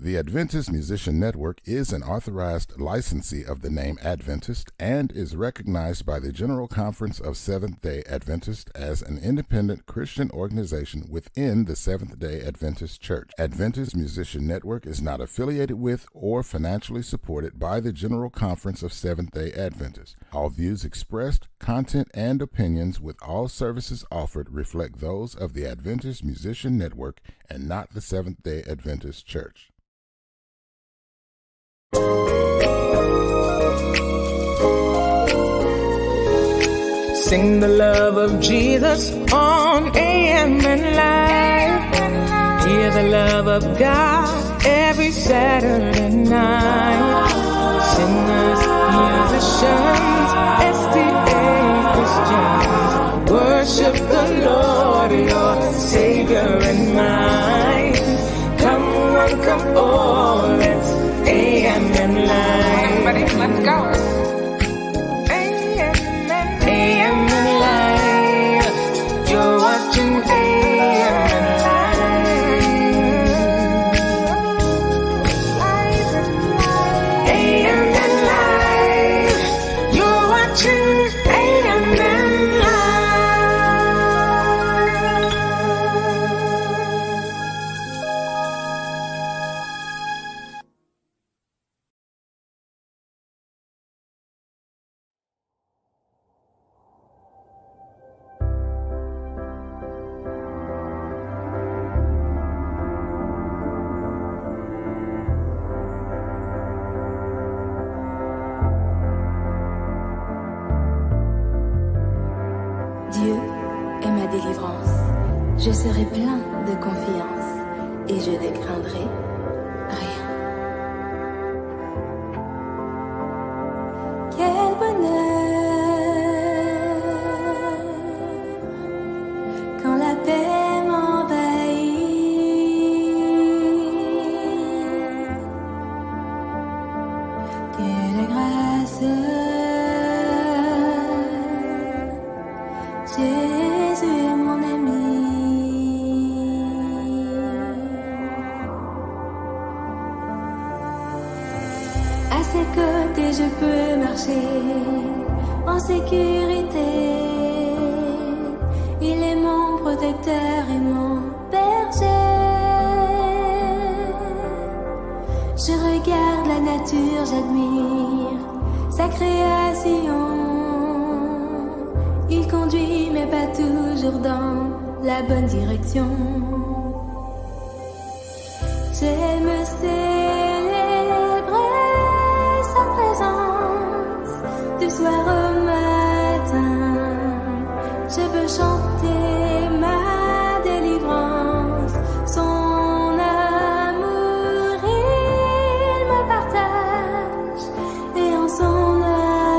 The Adventist Musician Network is an authorized licensee of the name Adventist and is recognized by the General Conference of Seventh-day Adventists as an independent Christian organization within the Seventh-day Adventist Church. Adventist Musician Network is not affiliated with or financially supported by the General Conference of Seventh-day Adventists. All views expressed, content, and opinions with all services offered reflect those of the Adventist Musician Network and not the Seventh-day Adventist Church. Sing the love of Jesus on A.M.N. Live. Hear the love of God every Saturday night. Singers, musicians, SDA Christians, worship the Lord, your Savior and mine. Come on, come on, let's A.M.N. Live. Everybody, let's go. A.M.N. Live. You're watching A.M.N. Live. A.M.N. Live. You're watching A.M.N. Dieu est ma délivrance. Je serai plein de confiance et je ne craindrai rien. Quel bonheur quand la paix m'envahit. Que la grâce Jésus est mon ami. À ses côtés je peux marcher en sécurité. Il est mon protecteur et mon berger. Je regarde la nature, j'admire sa création. Il conduit mais pas toujours dans la bonne direction. J'aime célébrer sa présence du soir au matin. Je veux chanter ma délivrance. Son amour il me partage et en son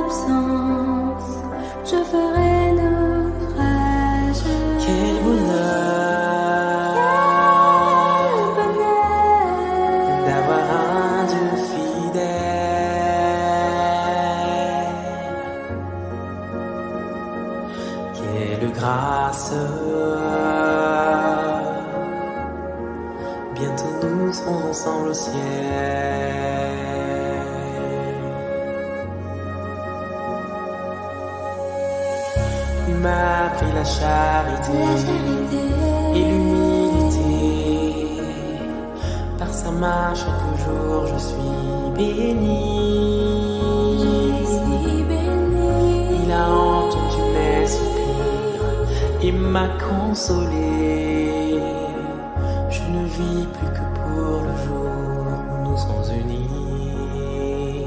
absence je ferai bientôt nous serons ensemble au ciel. Il m'a appris la charité et l'humilité. Par sa main chaque jour je suis béni. Il a entendu mes soupirs et m'a consolé. Je ne vis plus que pour le jour où nous serons unis.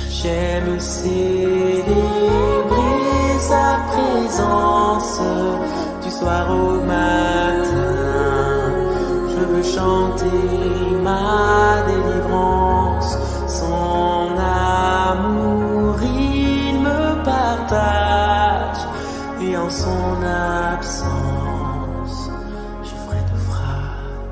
J'aime célébrer sa présence du soir au matin. Je veux chanter ma délivrance. Son amour il me partage et en son absence je ferai naufrage.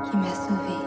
qui m'a sauvée.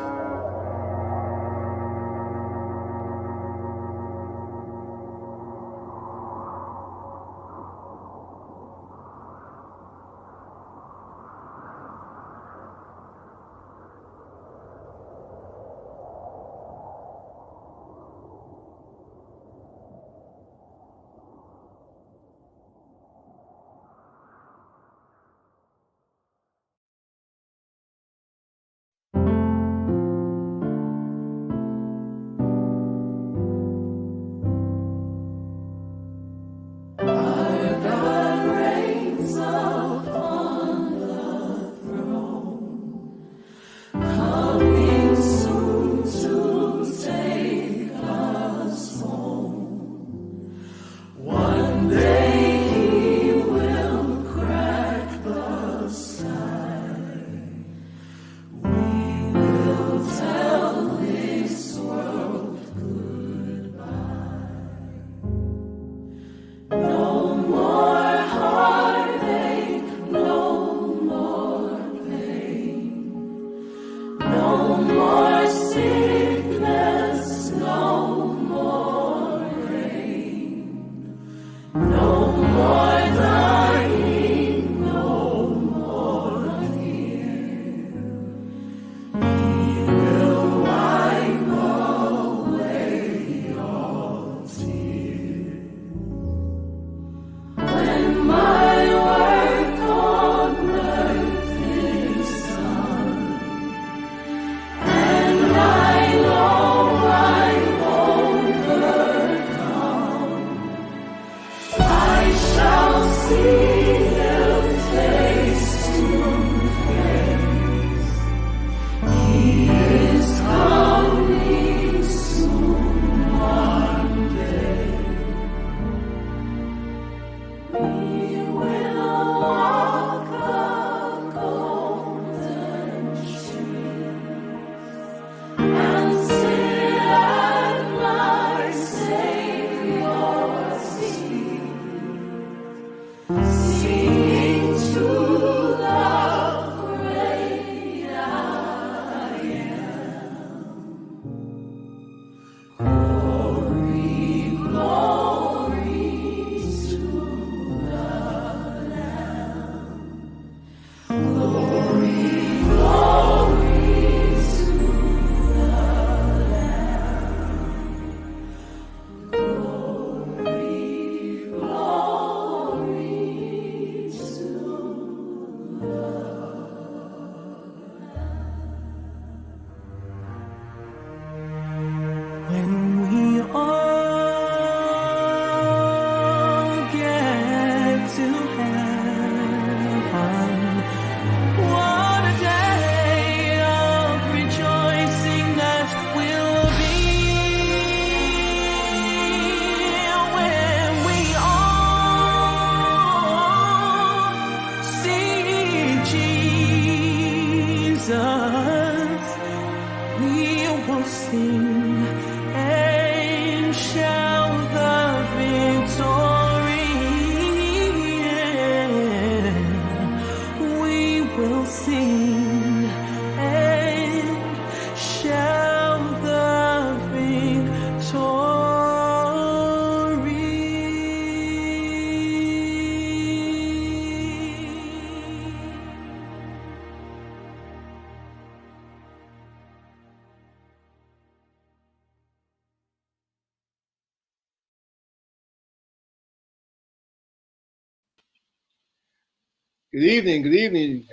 Good evening. Good evening.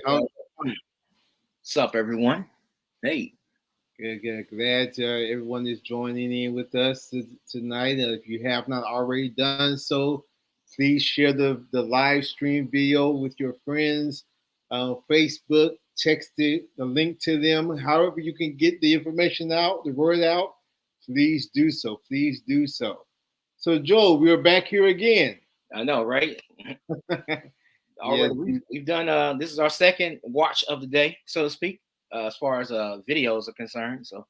What's up, everyone? Hey. Good. Glad everyone is joining in with us tonight. If you have not already done so, please share the live stream video with your friends on Facebook. Text the link to them. However you can get the information out, the word out, please do so. Please do so. So, Joel, we're back here again. I know, right? Already, we've done. This is our second watch of the day, so to speak, as far as videos are concerned. So,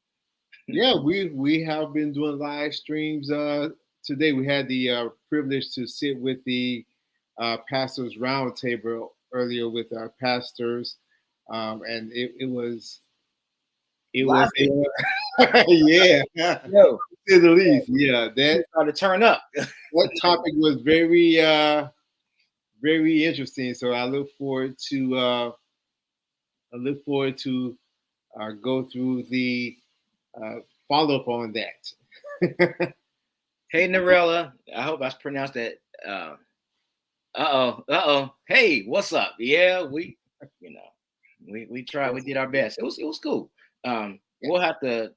yeah, we have been doing live streams. Today we had the privilege to sit with the pastors roundtable earlier with our pastors, and it was It was, yeah, Yo, to say the least. Yeah, that started to turn up. that topic was very, very interesting. So I look forward to, go through the follow up on that. Hey, Narella. I hope I pronounced that. Hey, what's up? Yeah, we tried. We did our best. It was cool. We'll have to.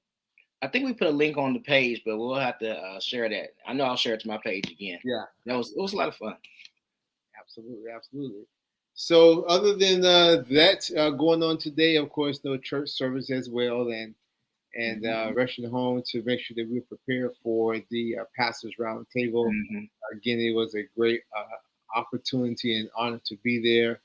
I think we put a link on the page, but we'll have to share that. I know I'll share it to my page again. Yeah, it was a lot of fun. Absolutely, absolutely. So, other than that going on today, of course, no church service as well, and rushing home to make sure that we're prepared for the pastors roundtable. Again, it was a great opportunity and honor to be there.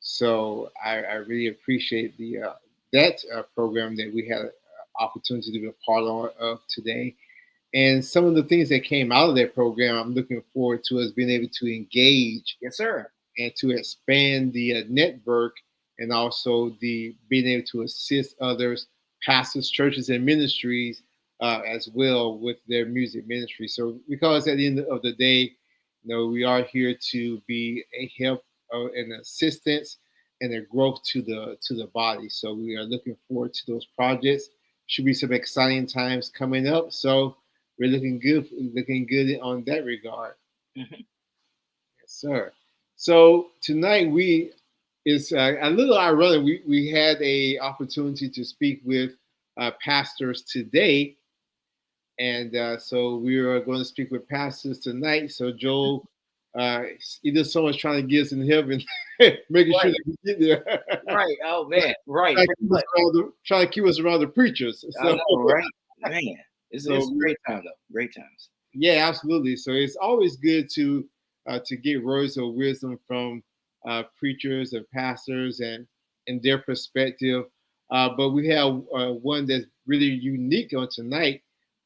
So I really appreciate the that program that we had an opportunity to be a part of today. And some of the things that came out of that program, I'm looking forward to us being able to engage, Yes, sir. and to expand the network, and also the being able to assist others, pastors, churches, and ministries as well with their music ministry. So, because at the end of the day, we are here to be a help and assistance and a growth to the body. So we are looking forward to those projects. Should be some exciting times coming up. So we're looking good on that regard. Yes, sir. So tonight it's a little ironic. We had a opportunity to speak with pastors today, and so we are going to speak with pastors tonight. So Joel, he does so much trying to get us in heaven, making sure that we get there. Right. Oh man. Right. Trying to keep us around the preachers. So, I know, right? Man, it's a great time though. Great times. Yeah, absolutely. So it's always good to get words of wisdom from preachers and pastors and their perspective. But we have one that's really unique on tonight.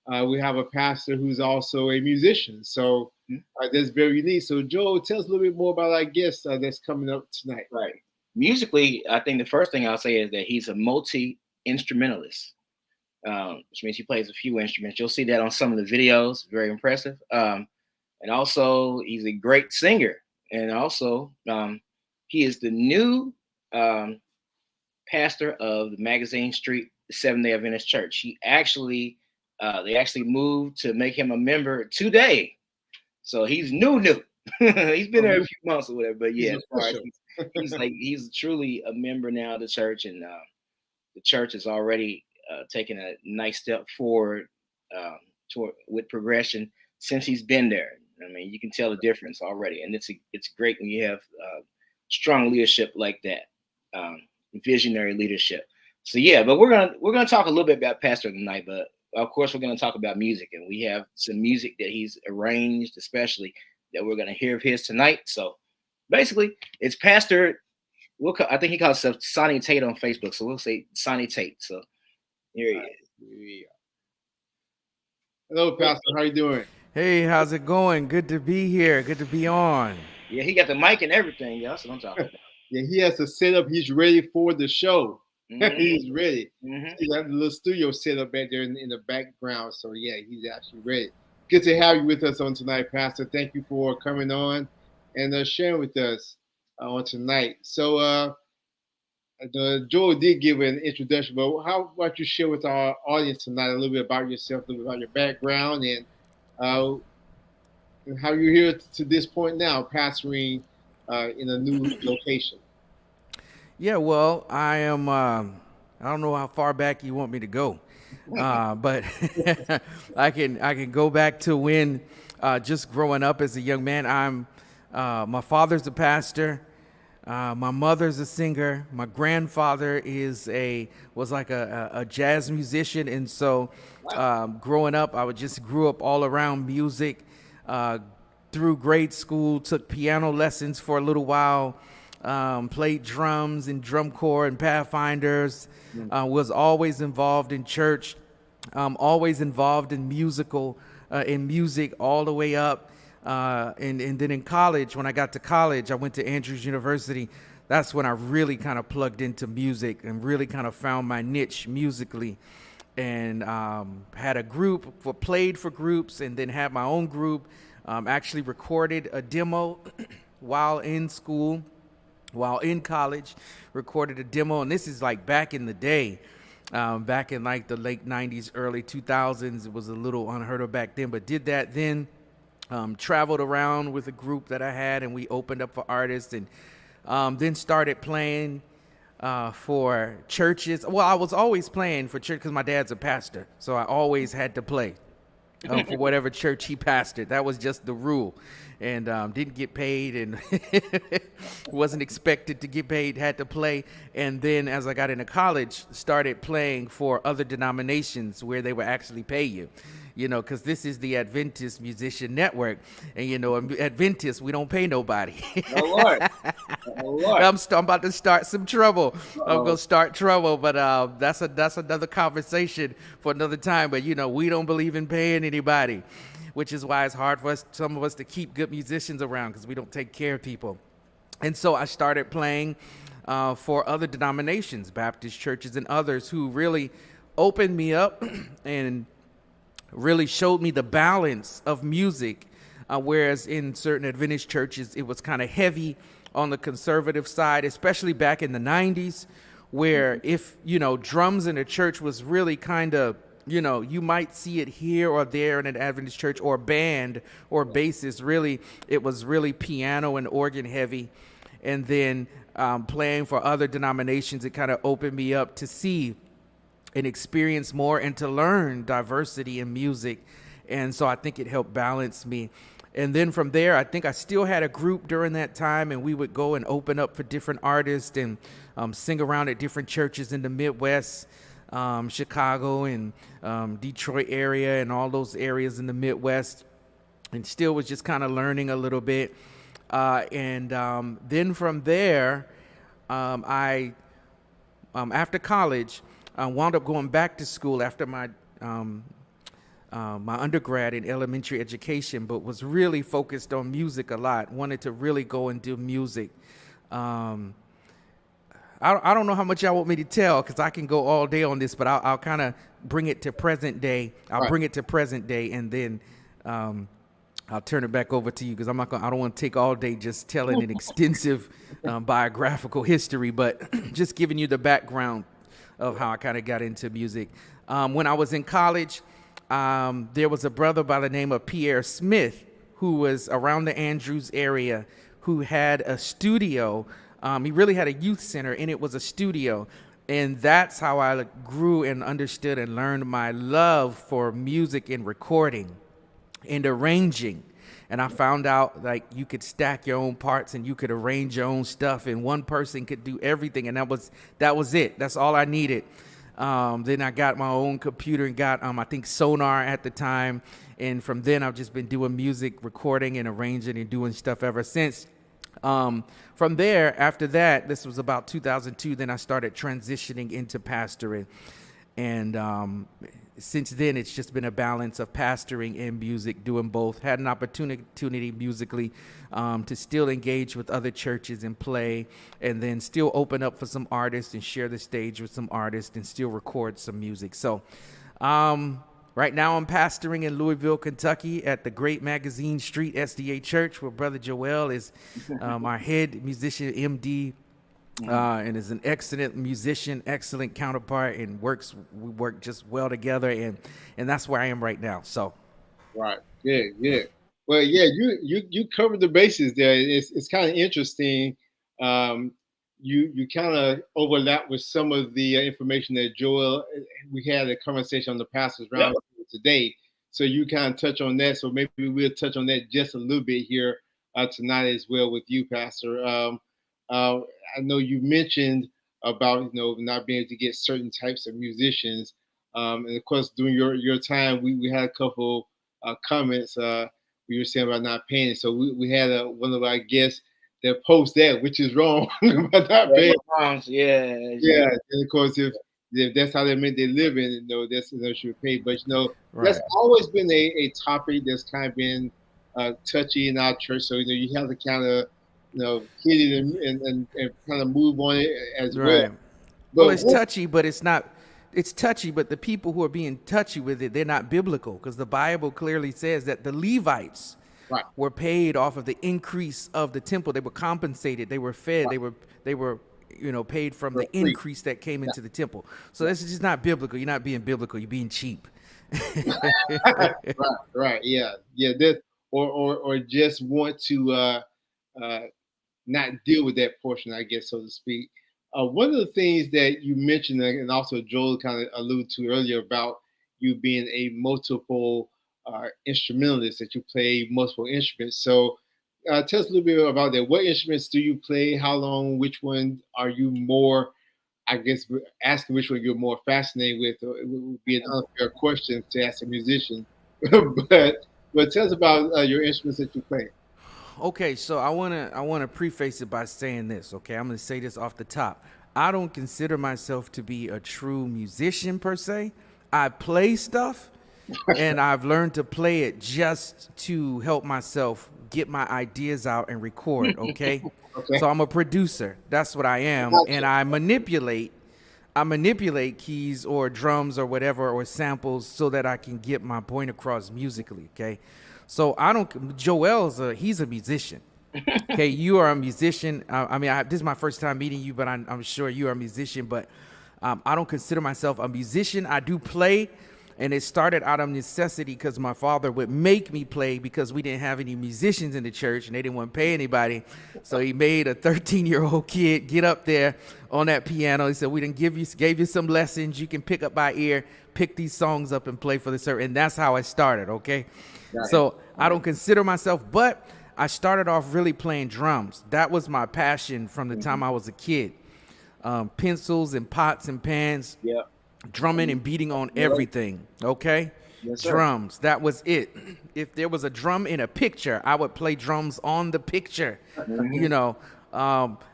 We have a pastor who's also a musician. So that's very unique. So Joel, tell us a little bit more about our guest that's coming up tonight. Right. Musically, I think the first thing I'll say is that he's a multi-instrumentalist, which means he plays a few instruments. You'll see that on some of the videos. Very impressive. And also, he's a great singer. And also, he is the new pastor of the Magazine Street Seventh-day Adventist Church. He actually, they actually moved to make him a member today. So he's new. He's been there a few months or whatever. But yeah, he's truly a member now of the church, and the church has already taken a nice step forward with progression since he's been there. I mean, you can tell the difference already, and it's great when you have strong leadership like that, visionary leadership. So yeah, but we're gonna talk a little bit about Pastor tonight, but of course we're gonna talk about music, and we have some music that he's arranged, especially that we're gonna hear of his tonight. So basically, it's Pastor. I think he calls himself Sani Tait on Facebook, so we'll say Sani Tait. So here he is. Hello, Pastor. How you doing? Hey, how's it going? Good to be here. Good to be on. Yeah, he got the mic and everything. Yeah, that's what I'm talking about. Yeah, he has a setup. He's ready for the show. He's ready. He's got a little studio set up back there in the background. So yeah, he's actually ready. Good to have you with us on tonight, Pastor. Thank you for coming on and sharing with us on tonight. So Joel did give an introduction, but how about you share with our audience tonight a little bit about yourself, a little bit about your background, and how you're here to this point now, pastoring in a new location. Yeah, well, I am. I don't know how far back you want me to go, but I can go back to when just growing up as a young man. My father's a pastor. My mother's a singer. My grandfather was like a jazz musician, and so growing up, I grew up all around music. Through grade school, took piano lessons for a little while, played drums in drum corps and Pathfinders. Was always involved in church, always involved in music all the way up. And then in college, when I got to college, I went to Andrews University, that's when I really kind of plugged into music and really kind of found my niche musically, and had a group played for groups, and then had my own group. Actually recorded a demo while in school, while in college, recorded a demo, and this is like back in the day, back in like the late 90s, early 2000s. It was a little unheard of back then, but did that then. Traveled around with a group that I had, and we opened up for artists, and then started playing for churches. Well, I was always playing for church because my dad's a pastor, so I always had to play for whatever church he pastored. That was just the rule, and didn't get paid, and wasn't expected to get paid, had to play. And then as I got into college, started playing for other denominations where they would actually pay you. Because this is the Adventist Musician Network, and Adventists, we don't pay nobody. Oh Lord, oh Lord. I'm about to start some trouble. I'm gonna start trouble, but that's another conversation for another time. But we don't believe in paying anybody, which is why it's hard for some of us to keep good musicians around, because we don't take care of people. And so I started playing for other denominations, Baptist churches and others, who really opened me up and really showed me the balance of music, whereas in certain Adventist churches, it was kind of heavy on the conservative side, especially back in the 90s, where if, drums in a church was really kind of, you might see it here or there in an Adventist church, or band or basses, really, it was really piano and organ heavy. And then playing for other denominations, it kind of opened me up to see and experience more and to learn diversity in music. And so I think it helped balance me. And then from there, I think I still had a group during that time, and we would go and open up for different artists and sing around at different churches in the Midwest, Chicago and Detroit area, and all those areas in the Midwest, and still was just kind of learning a little bit. And then from there, I after college, I wound up going back to school after my my undergrad in elementary education, but was really focused on music a lot. Wanted to really go and do music. I don't know how much y'all want me to tell, because I can go all day on this, but I'll kind of bring it to present day. Bring it to present day, and then I'll turn it back over to you, because I don't want to take all day just telling an extensive biographical history, but just giving you the background of how I kind of got into music. When I was in college, there was a brother by the name of Pierre Smith, who was around the Andrews area, who had a studio. He really had a youth center, and it was a studio. And that's how I grew and understood and learned my love for music and recording and arranging. And I found out, like, you could stack your own parts and you could arrange your own stuff, and one person could do everything, and that was it. That's all I needed. Then I got my own computer and got I think Sonar at the time, and from then I've just been doing music, recording and arranging and doing stuff ever since. From there, after that, this was about 2002, then I started transitioning into pastoring. And since then, it's just been a balance of pastoring and music, doing both. Had an opportunity musically to still engage with other churches and play, and then still open up for some artists and share the stage with some artists and still record some music. So right now I'm pastoring in Louisville, Kentucky at the Great Magazine Street SDA Church, where Brother Joel is our head musician, MD, and is an excellent musician, excellent counterpart, and we work just well together, and that's where I am right now. So, right, good. Well, yeah, you covered the bases there. It's kind of interesting. You kind of overlap with some of the information that Joel. We had a conversation on the pastors round today, so you kind of touch on that. So maybe we'll touch on that just a little bit here tonight as well with you, Pastor. I know you mentioned about not being able to get certain types of musicians, and of course during your time we had a couple comments we were saying about not paying. So we had one of our guests that post that, which is wrong about not paying. Yeah. And of course if that's how they meant they live in, that's should pay. But right. That's always been a topic that's kind of been touchy in our church. So you have to kind of hit it and kind of move on it as well. Right. Well, But it's what, touchy, but it's not. It's touchy, but the people who are being touchy with it, they're not biblical, because the Bible clearly says that the Levites right, were paid off of the increase of the temple. They were compensated. They were fed. right, They were paid from for the free. increase that came Yeah. into the temple. So this is just not biblical. You're not being biblical. You're being cheap. Right, right, yeah, yeah. That or just want to uh, not deal with that portion, I guess, so to speak. One of the things that you mentioned, and also Joel kind of alluded to earlier about you being a multiple instrumentalist, that you play multiple instruments. So, tell us a little bit about that. What instruments do you play? How long? Which one are you more? I guess asking which one you're more fascinated with would be an unfair question to ask a musician. but tell us about your instruments that you play. Okay, so I wanna preface it by saying this. Okay, I'm gonna say this off the top. I don't consider myself to be a true musician per se. I play stuff, and I've learned to play it just to help myself get my ideas out and record. Okay, Okay, so I'm a producer. That's what I am, and gotcha. I manipulate keys or drums or whatever or samples so that I can get my point across musically. Okay, so I don't. He's a musician. Okay, you are a musician. This is my first time meeting you, but I'm sure you are a musician. But I don't consider myself a musician. I do play, and it started out of necessity because my father would make me play because we didn't have any musicians in the church and they didn't want to pay anybody. So he made a 13-year-old kid get up there on that piano. He said, "We didn't gave you some lessons. You can pick up by ear, pick these songs up and play for the service." And that's how I started. Okay, Right. so I don't consider myself, but I started off really playing drums. That was my passion from the time I was a kid. Pencils and pots and pans, Yeah. drumming and beating on Yeah. everything. Okay, Yes, sir. drums. That was it. If there was a drum in a picture, I would play drums on the picture. You know,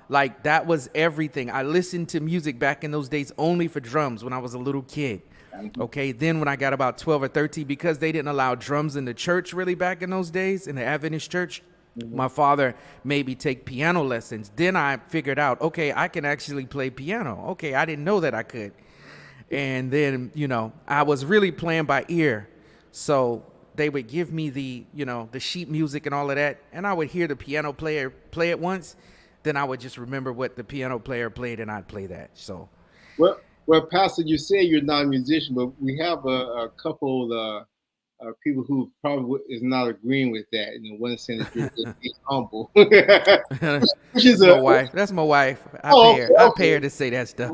like that was everything. I listened to music back in those days only for drums when I was a little kid. Okay, then when I got about 12 or 13, because they didn't allow drums in the church really back in those days in the Adventist church, my father made me take piano lessons. Then I figured out, okay, I can actually play piano. Okay, I didn't know that I could. And then, I was really playing by ear. So they would give me the sheet music and all of that, and I would hear the piano player play it once. Then I would just remember what the piano player played, and I'd play that. So, Well, Pastor, you say you're not a musician, but we have a couple people who probably is not agreeing with that. In one sense, you're just being humble, which is that's my a wife. That's my wife. I oh, pay her. I okay, pay her okay. to say that stuff.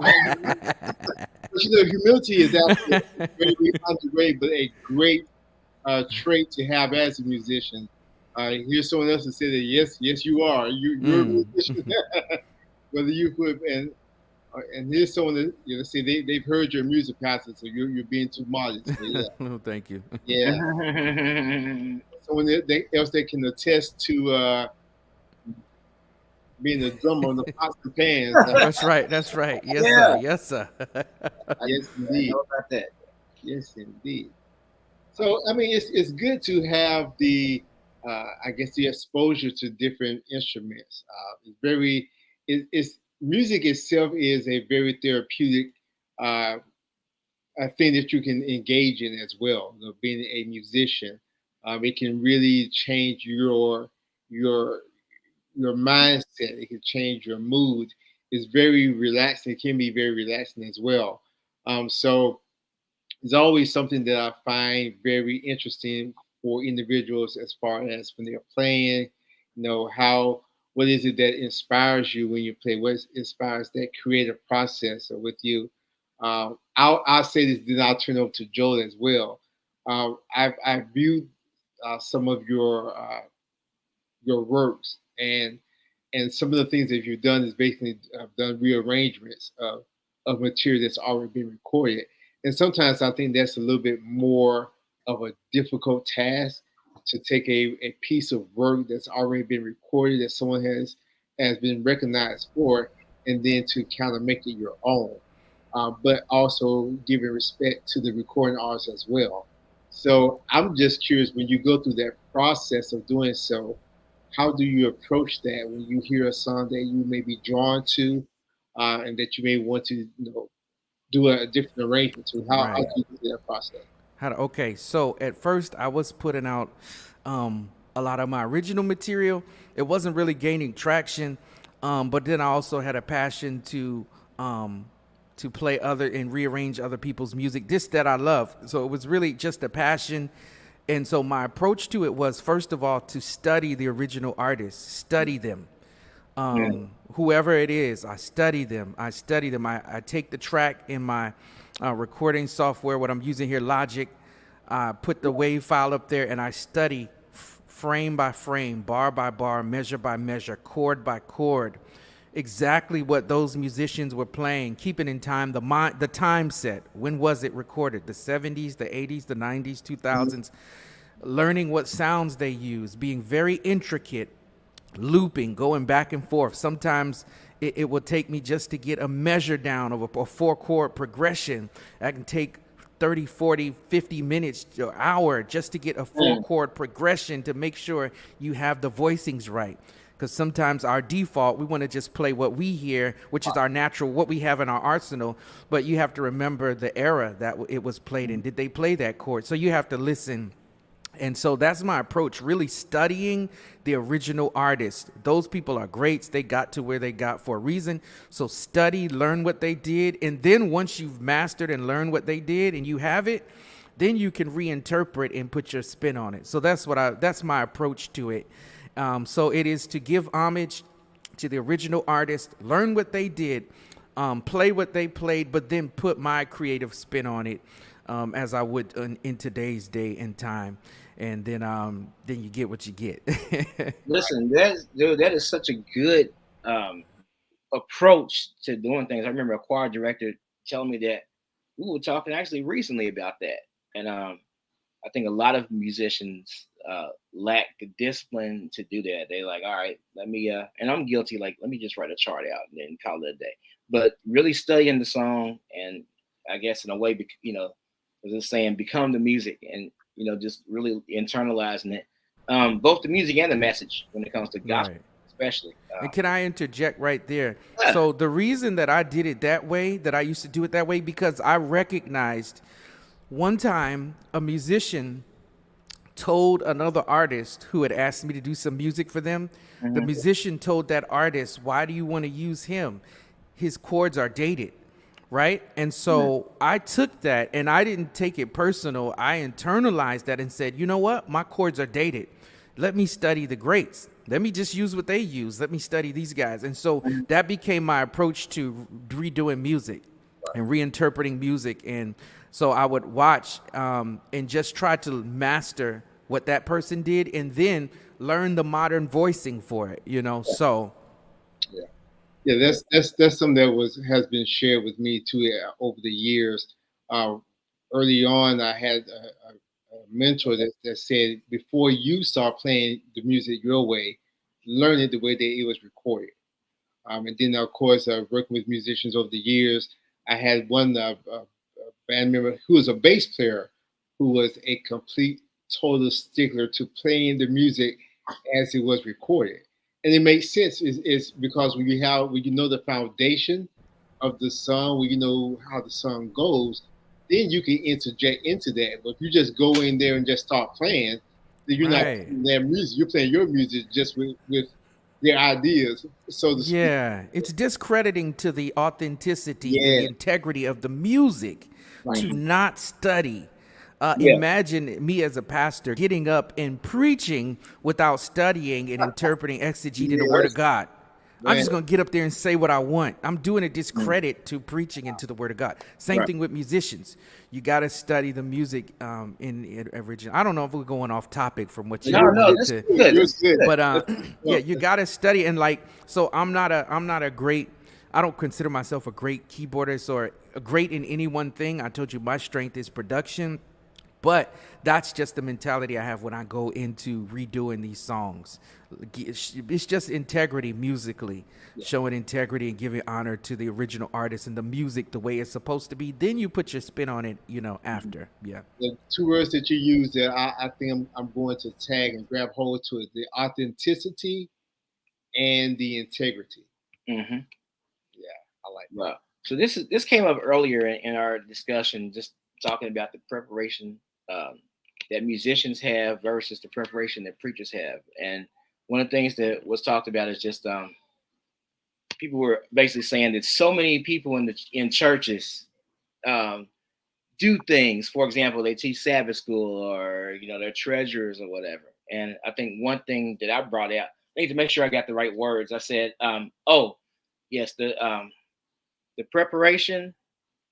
But humility is absolutely very underrated, but a great trait to have as a musician. Here's someone else to say that yes, yes, you are. You're a Mm. musician, whether you put and here's someone that say they've heard your music, Pastor, so you're being too modest. But yeah, Oh, thank you. yeah. Someone else that can attest to being a drummer on the pots and pans. That's right. That's right. Yes, sir. Yeah. Yes, sir. Yes, I indeed. know about that. Yes, indeed. So I mean, it's good to have the I guess the exposure to different instruments. It's very it's music itself is a very therapeutic uh, a thing that you can engage in as well. Being a musician, it can really change your your mindset. It can change your mood. It's very relaxing. It can be very relaxing as well. So it's always something that I find very interesting for individuals as far as when they're playing, how what is it that inspires you when you play? What inspires that creative process with you? I'll say this, then I'll turn it over to Joel as well. I've viewed some of your works, and some of the things that you've done is basically done rearrangements of material that's already been recorded. And sometimes I think that's a little bit more of a difficult task to take a piece of work that's already been recorded that someone has been recognized for, and then to kind of make it your own, but also giving respect to the recording artists as well. So I'm just curious, when you go through that process of doing so, how do you approach that when you hear a song that you may be drawn to, and that you may want to, do a different arrangement to? How Right. do you do that process? Okay, so at first I was putting out a lot of my original material. It wasn't really gaining traction, but then I also had a passion to play other and rearrange other people's music. This that I love. So it was really just a passion. And so my approach to it was, first of all, to study the original artists, study them. Whoever it is, I study them. I take the track in my recording software, what I'm using here, Logic. I put the wave file up there, and I study frame by frame, bar by bar, measure by measure, chord by chord, exactly what those musicians were playing, keeping in time the time set. When was it recorded? The 70s, the 80s, the 90s, 2000s. Learning what sounds they use, being very intricate, looping, going back and forth. Sometimes it will take me just to get a measure down of a 4-chord progression. I can take 30, 40, 50 minutes to an hour just to get a 4-chord progression to make sure you have the voicings right. Because sometimes our default, we want to just play what we hear, which is our natural, what we have in our arsenal. But you have to remember the era that it was played in. Did they play that chord? So you have to listen. And so that's my approach, really studying the original artist. Those people are greats. They got to where they got for a reason. So study, learn what they did. And then once you've mastered and learned what they did and you have it, then you can reinterpret and put your spin on it. So that's my approach to it. So it is to give homage to the original artist, learn what they did, play what they played, but then put my creative spin on it, as I would in today's day and time. And then you get what you get. Listen, that is such a good approach to doing things. I remember a choir director telling me that we were talking actually recently about that, and I think a lot of musicians lack the discipline to do that. They like, all right, let me, and I'm guilty. Like, let me just write a chart out and then call it a day. But really studying the song, and I guess in a way, as I was saying, become the music, and just really internalizing it, both the music and the message when it comes to gospel, Right. especially. And can I interject right there? Yeah. So the reason that I did it that way, that I used to do it that way, because I recognized one time a musician told another artist who had asked me to do some music for them. The musician told that artist, "Why do you want to use him? His chords are dated." Right? And so I took that, and I didn't take it personal. I internalized that and said, you know what? My chords are dated. Let me study the greats. Let me just use what they use. Let me study these guys. And so that became my approach to redoing music and reinterpreting music. And so I would watch and just try to master what that person did, and then learn the modern voicing for it, so. Yeah, that's something that has been shared with me too over the years. Early on, I had a mentor that said, before you start playing the music your way, learn it the way that it was recorded. And then, of course, working with musicians over the years, I had one band member who was a bass player who was a complete, total stickler to playing the music as it was recorded. And it makes sense is because when you know the foundation of the song, when you know how the song goes, then you can interject into that. But if you just go in there and just start playing, then you're not Right. playing their music. You're playing your music just with their ideas, so to speak. Yeah, it's discrediting to the authenticity and the Yeah. integrity of the music Right. to not study. Yeah. Imagine me as a pastor getting up and preaching without studying and interpreting, exegeting the Word of God. I'm just going to get up there and say what I want. I'm doing a discredit to preaching and to the Word of God. Same Right. thing with musicians. You got to study the music in original. I don't know if we're going off topic from what you No, wanted that's to. good. You're good. But yeah, you gotta study, and so I'm not a great. I don't consider myself a great keyboardist or a great in any one thing. I told you my strength is production, But that's just the mentality I have when I go into redoing these songs. It's just integrity musically, showing integrity and giving honor to the original artist and the music the way it's supposed to be. Then you put your spin on it, after. Yeah. The two words that you use there, I think I'm going to tag and grab hold to it: the authenticity and the integrity. Mm-hmm. Yeah, I like that. Wow. So this came up earlier in our discussion, just talking about the preparation that musicians have versus the preparation that preachers have. And one of the things that was talked about is just people were basically saying that so many people in churches do things. For example, they teach Sabbath school, or they're treasurers or whatever. And I think one thing that I brought out, I need to make sure I got the right words. I said, the preparation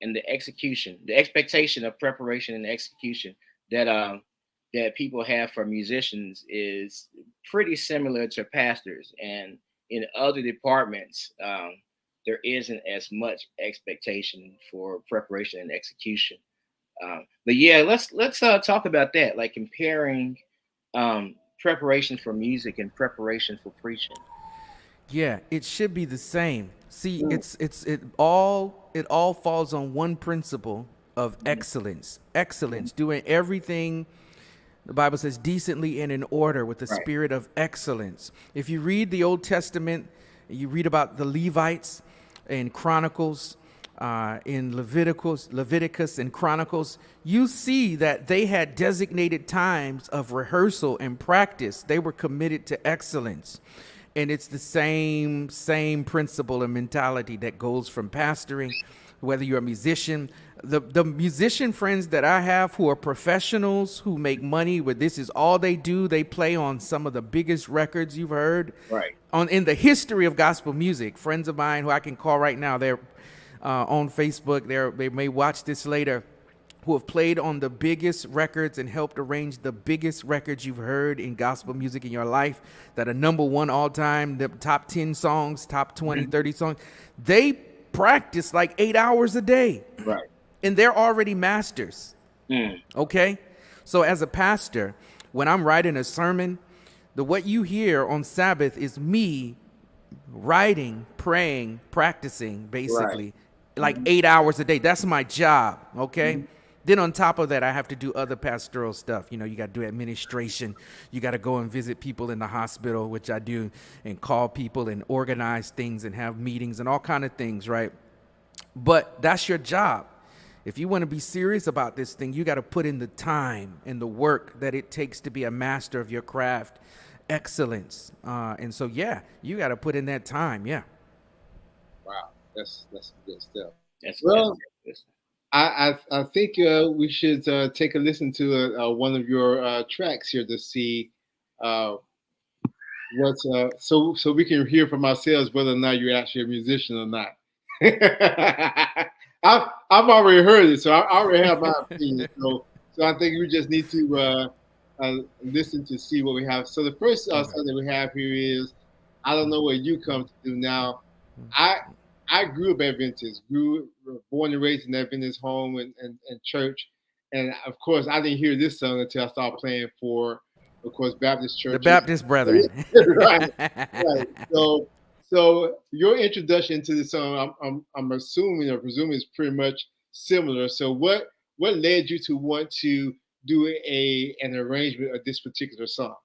and the execution, the expectation of preparation and execution that people have for musicians is pretty similar to pastors. And in other departments, there isn't as much expectation for preparation and execution. But yeah, let's talk about that, like comparing preparation for music and preparation for preaching. Yeah, it should be the same. See, it all falls on one principle of excellence. Excellence, doing everything, the Bible says, decently and in order, with the spirit of excellence. If you read the Old Testament, you read about the Levites in Chronicles, in Leviticus and Chronicles, you see that they had designated times of rehearsal and practice. They were committed to excellence. And it's the same principle and mentality that goes from pastoring, whether you're a musician. The musician friends that I have who are professionals, who make money, where this is all they do, they play on some of the biggest records you've heard in the history of gospel music. Friends of mine who I can call right now, they're on Facebook. They may watch this later, who have played on the biggest records and helped arrange the biggest records you've heard in gospel music in your life, that are number one all time, the top 10 songs, top 20, 30 songs. They practice like 8 hours a day. Right. And they're already masters. Okay? So as a pastor, when I'm writing a sermon, what you hear on Sabbath is me writing, praying, practicing, basically, like 8 hours a day. That's my job. Okay? Then on top of that, I have to do other pastoral stuff. You got to do administration. You got to go and visit people in the hospital, which I do, and call people and organize things and have meetings and all kind of things, right? But that's your job. If you want to be serious about this thing, you got to put in the time and the work that it takes to be a master of your craft. Excellence. And so, yeah, you got to put in that time. Yeah. Wow. That's good stuff. That's I think we should take a listen to one of your tracks here to see what's so we can hear from ourselves whether or not you're actually a musician or not. I've already heard it, so I already have my opinion. So I think we just need to listen to see what we have. So the first song that we have here is "I Don't Know What You Come to Do." Now, I grew up Adventist, born and raised in Adventist home and church. And of course, I didn't hear this song until I started playing for, of course, Baptist church. The Baptist brethren. right. So your introduction to the song, I'm assuming or presuming is pretty much similar. So what led you to want to do an arrangement of this particular song?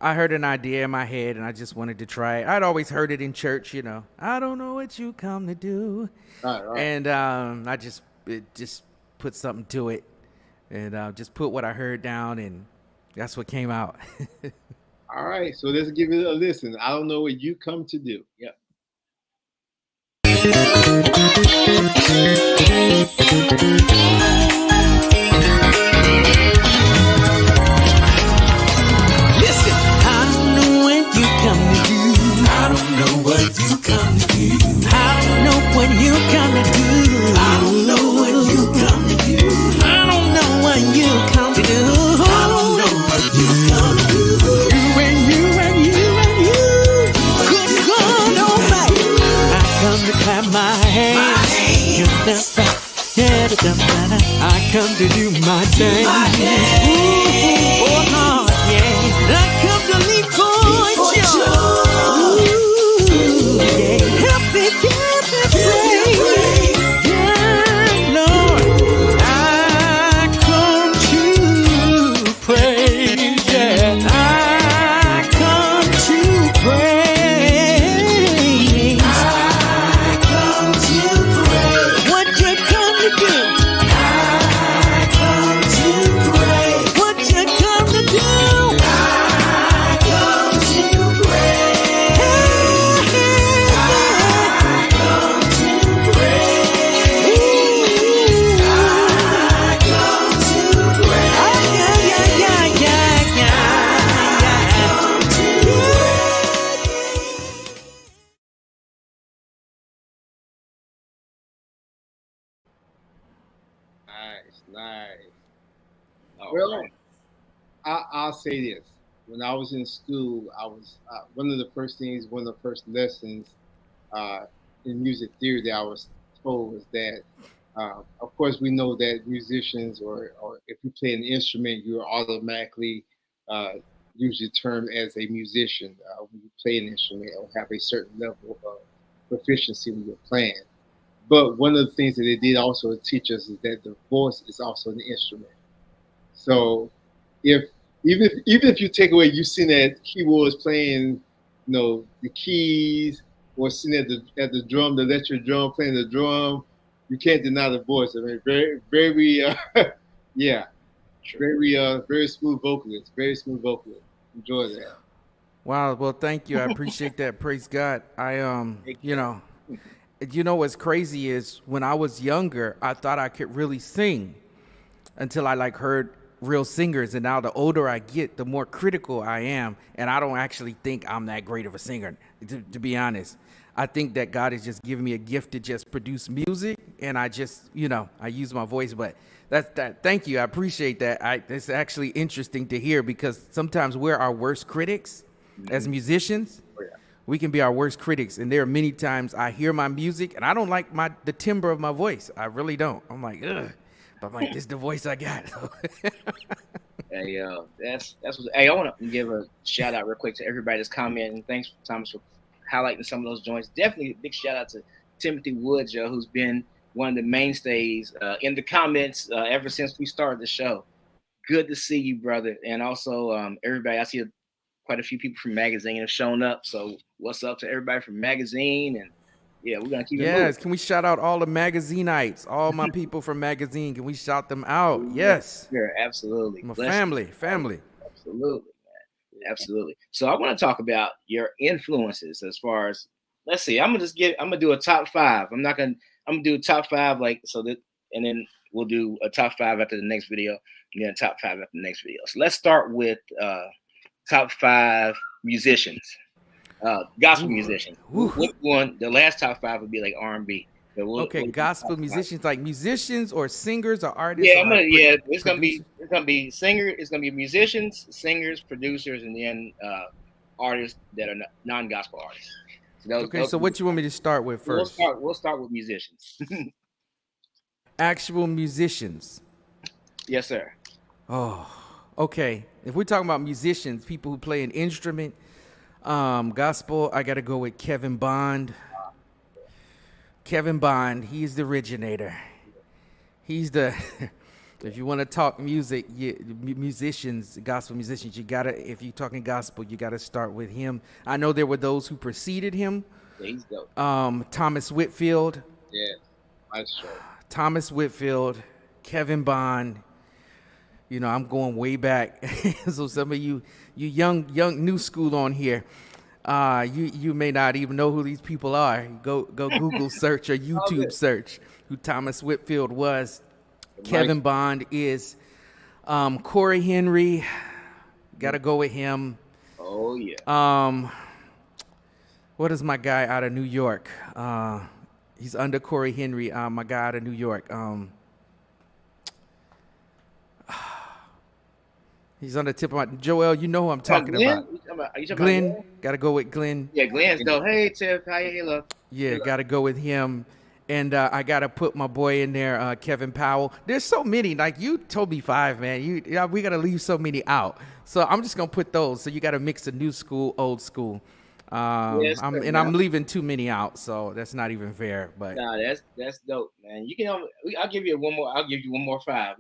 I heard an idea in my head and I just wanted to try it. I'd always heard it in church, I don't know what you come to do. Right. And I just put something to it and just put what I heard down, and that's what came out. All right. So let's give it a listen. I don't know what you come to do. Yep. I don't know what you come to do. I don't know what you come to do. I don't know what you come to do. I don't know what you come to do. I don't know what you come to do. You and you and you and you. Good God Almighty. I come to clap my hands. Just the fact, yeah, to I come to do my thing. Ooh, oh Lord, yeah. I come to live for joy. Ooh, yeah. Help me give me praise. Yeah, Lord. I come to praise. Yeah, I come to praise. I come to praise. What you come to do? What you come to do? I come to pray. I come to pray. I come to pray. Nice. All Well, right. I'll say this. When I was in school, I was one of the first lessons uh, in music theory that I was told was that, of course, we know that musicians or if you play an instrument, you're automatically uh, usually termed as a musician when you play an instrument or have a certain level of proficiency when you're playing. But one of the things that they did also teach us is that the voice is also an instrument. So if even if you take away you seen that he was playing, the keys or sitting at the drum, the electric drum playing the drum, you can't deny the voice. I mean, very very yeah, very smooth vocalist, very smooth vocalist. Enjoy that. Wow. Well, thank you. I appreciate that. Praise God. You know what's crazy is when I was younger, I thought I could really sing until I heard real singers. And now the older I get, the more critical I am. And I don't actually think I'm that great of a singer, to be honest. I think that God has just given me a gift to just produce music. And I just, I use my voice. But thank you. I appreciate that. It's actually interesting to hear because sometimes we're our worst critics as musicians. We can be our worst critics. And there are many times I hear my music and I don't like the timbre of my voice. I really don't. I'm like, ugh. But I'm like, this is the voice I got. Hey, that's what. Hey, I want to give a shout out real quick to everybody that's commenting. Thanks, Thomas, for highlighting some of those joints. Definitely a big shout out to Timothy Woods, who's been one of the mainstays in the comments ever since we started the show. Good to see you, brother. And also everybody. I see quite a few people from Magazine have shown up. So what's up to everybody from Magazine? And yeah, we're gonna keep it moving. Yes, can we shout out all the Magazinites, all my people from Magazine? Can we shout them out? Yes. Sure, absolutely. My family. Absolutely, man. Absolutely. So I want to talk about your influences as far as, let's see, I'm gonna do a top 5. I'm gonna do a top 5 and then we'll do a top 5 after the next video, and then a top 5 after the next video. So let's start with top 5 musicians. Gospel musicians. Which one? The last top 5 would be like R&B. So gospel musicians, like musicians or singers or artists. Yeah, it's gonna be singers. It's gonna be musicians, singers, producers, and then artists that are non-gospel artists. So what you want me to start with first? We'll start with musicians. Actual musicians. Yes, sir. Oh, okay. If we're talking about musicians, people who play an instrument. Gospel, I gotta go with Kevin Bond. Kevin Bond, he's the originator. He's the if you want to talk music, musicians, gospel musicians, if you're talking gospel, you gotta start with him. I know there were those who preceded him. Yeah, he's dope. Thomas Whitfield. Yeah, that's true. Thomas Whitfield, Kevin Bond. I'm going way back. So some of you young new school on here, you may not even know who these people are. Go Google search or YouTube search who Thomas Whitfield was. Kevin Bond is Corey Henry. Got to go with him. Oh yeah. What is my guy out of New York? He's under Corey Henry. My guy out of New York. He's on the tip of my Joel. You know who I'm talking about. Are you talking Glenn. about Glenn? Got to go with Glenn. Yeah, Glenn's dope. Hey, Tiff. Hey, love. Yeah, got to go with him. And I gotta put my boy in there, Kevin Powell. There's so many. Like you told me 5, man. We gotta leave so many out. So I'm just gonna put those. So you gotta mix the new school, old school. Yes, sir, I'm leaving too many out, so that's not even fair. But nah, that's dope, man. You can. I'll give you one more. I'll give you one more 5.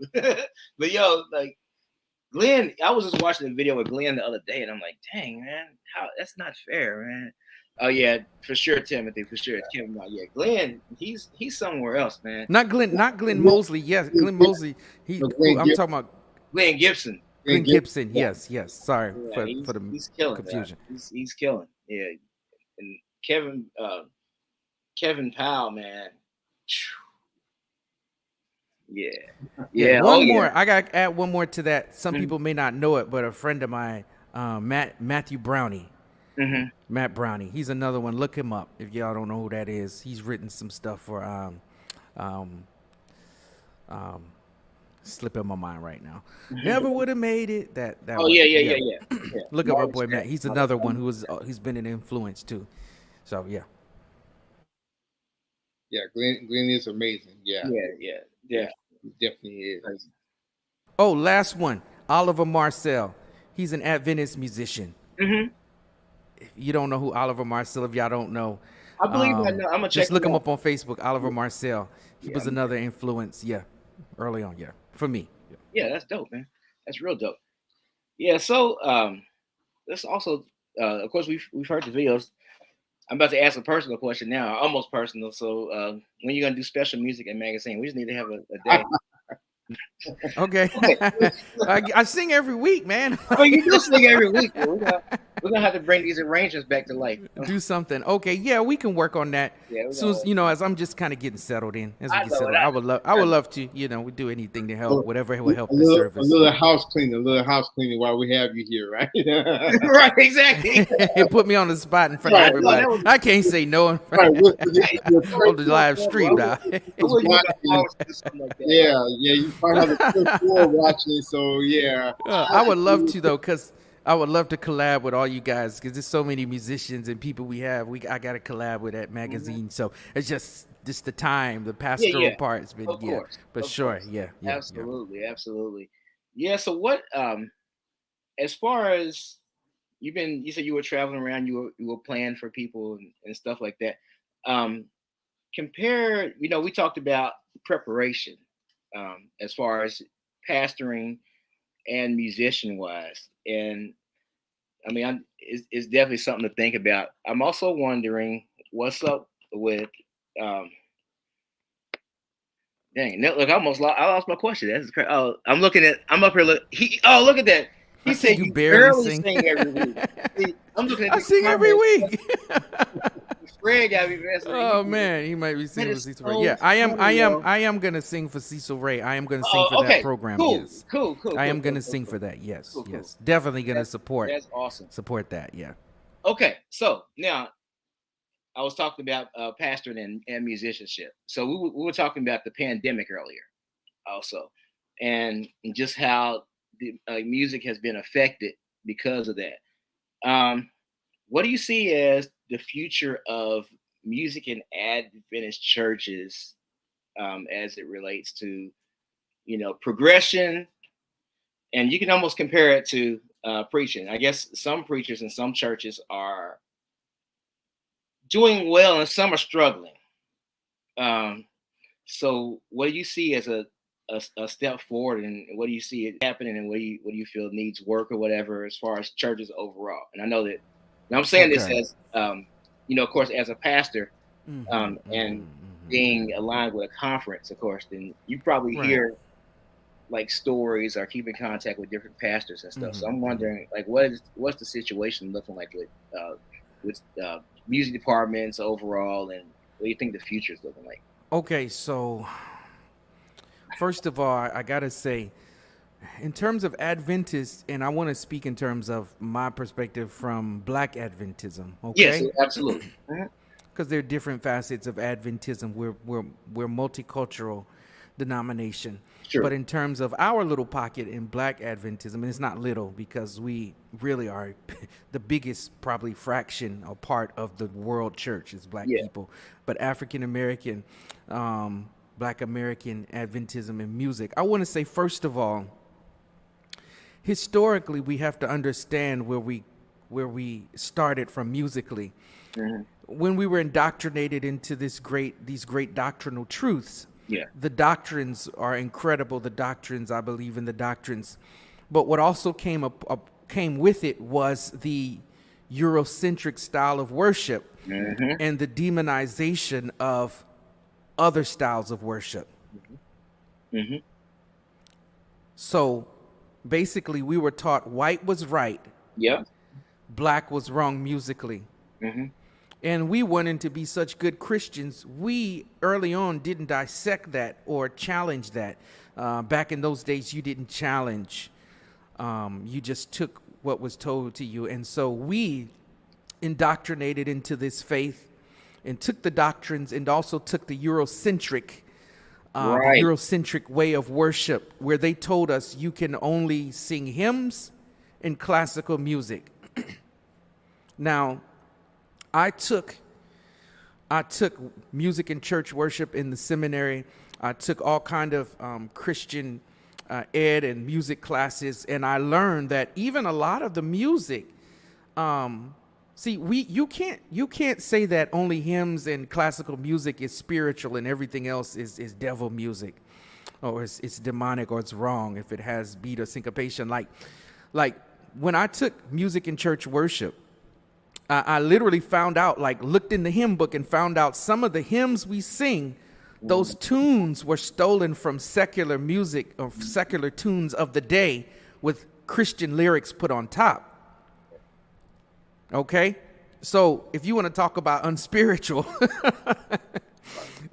But yo, like Glenn, I was just watching a video with Glenn the other day, and I'm like, dang, man, how that's not fair, man. Oh yeah, for sure, Timothy, for sure. Kevin, yeah, Glenn, he's somewhere else, man. not Glenn Mosley. Yes, Glenn Mosley. I'm talking about Glenn Gibson. Glenn Gibson. Yes. Sorry Yeah, for the he's killing, confusion. He's killing. Yeah, and Kevin Powell, man. Yeah. One more. I got to add one more to that. Some people may not know it, but a friend of mine, Matthew Brownie. Mm-hmm. Matt Brownie. He's another one. Look him up if y'all don't know who that is. He's written some stuff for slipping my mind right now. Never would have made it. That Oh one. yeah. Look up my boy Matt. He's another one he's been an influence too. So yeah. Yeah, Glenn is amazing. Yeah. He definitely is. Oh, last one. Oliver Marcel. He's an Adventist musician. Mm-hmm. If you don't know who Oliver Marcel, if y'all don't know, I believe I know. I'm gonna just check look him out. up on Facebook. Oliver Marcel. He was another influence. Yeah, early on. Yeah, for me. Yeah, that's dope, man. That's real dope. Yeah. So let's also, of course, we've heard the videos. I'm about to ask a personal question now, almost personal. So when you gonna do special music and magazine? We just need to have a day. Okay. I sing every week, man. Well, you do sing every week. We're gonna have to bring these arrangements back to life. Do something. Okay, yeah, we can work on that. Yeah, as soon as as I'm just kind of getting settled in. As we I get know settled, it. I would love to, we do anything to help, whatever will help the a service. little house cleaning while we have you here, right? Right, exactly. It put me on the spot in front of everybody. I can't say no in front of on the live stream now. Yeah, you probably have a floor watching, so yeah. I would love to though, because I would love to collab with all you guys, because there's so many musicians and people we have. I got to collab with that magazine, so it's just the time, the pastoral part has been but sure, absolutely. Yeah. So what? As far as you said you were traveling around, you were playing for people and stuff like that. Compare, we talked about preparation as far as pastoring and musician wise, and I mean, it's definitely something to think about. I'm also wondering what's up with dang, look, I lost my question. That's crazy. Oh, I'm up here. Look at that. He said you barely sing every week. See, I'm looking at I sing every week. Fred got me messing. Oh man, he might be singing for Cecil Ray. Yeah, I am gonna sing for Cecil Ray. I am gonna sing for that program. Cool, yes. Cool. I am gonna sing for that. Yes, yes. Definitely gonna support. That's awesome. Support that. Yeah. Okay, so now I was talking about pastoring and musicianship. So we were talking about the pandemic earlier, also, and just how the music has been affected because of that. What do you see as the future of music in Adventist churches as it relates to, progression? And you can almost compare it to preaching. I guess some preachers in some churches are doing well and some are struggling. So what do you see as a step forward, and what do you see it happening, and what do you feel needs work or whatever as far as churches overall? And I know that, and I'm saying this as of course, as a pastor, and being aligned with a conference, of course, then you probably hear like stories or keep in contact with different pastors and stuff. So I'm wondering, like, what's the situation looking like with music departments overall, and what do you think the future is looking like? Okay, so first of all, I gotta say, in terms of Adventists, and I want to speak in terms of my perspective from Black Adventism. Okay. Yes, absolutely. Because there are different facets of Adventism. We're multicultural denomination. Sure. But in terms of our little pocket in Black Adventism, and it's not little because we really are the biggest probably fraction or part of the world church is Black people. But African American Black American Adventism in music. I want to say, first of all, historically, we have to understand where we started from musically. When we were indoctrinated into these great doctrinal truths, the doctrines are incredible. The doctrines, I believe in the doctrines, but what also came with it was the Eurocentric style of worship and the demonization of other styles of worship. So basically, we were taught white was right, black was wrong musically. And we wanted to be such good Christians. We early on didn't dissect that or challenge that. Back in those days, you didn't challenge. You just took what was told to you. And so we indoctrinated into this faith and took the doctrines and also took the Eurocentric way of worship, where they told us you can only sing hymns and classical music. Now, I took music and church worship in the seminary. I took all kind of Christian ed and music classes, and I learned that even a lot of the music, you can't say that only hymns and classical music is spiritual and everything else is devil music, or it's demonic, or it's wrong if it has beat or syncopation. Like when I took music and church worship, I literally found out, looked in the hymn book and found out some of the hymns we sing, those tunes were stolen from secular music or secular tunes of the day with Christian lyrics put on top. Okay? So if you want to talk about unspiritual,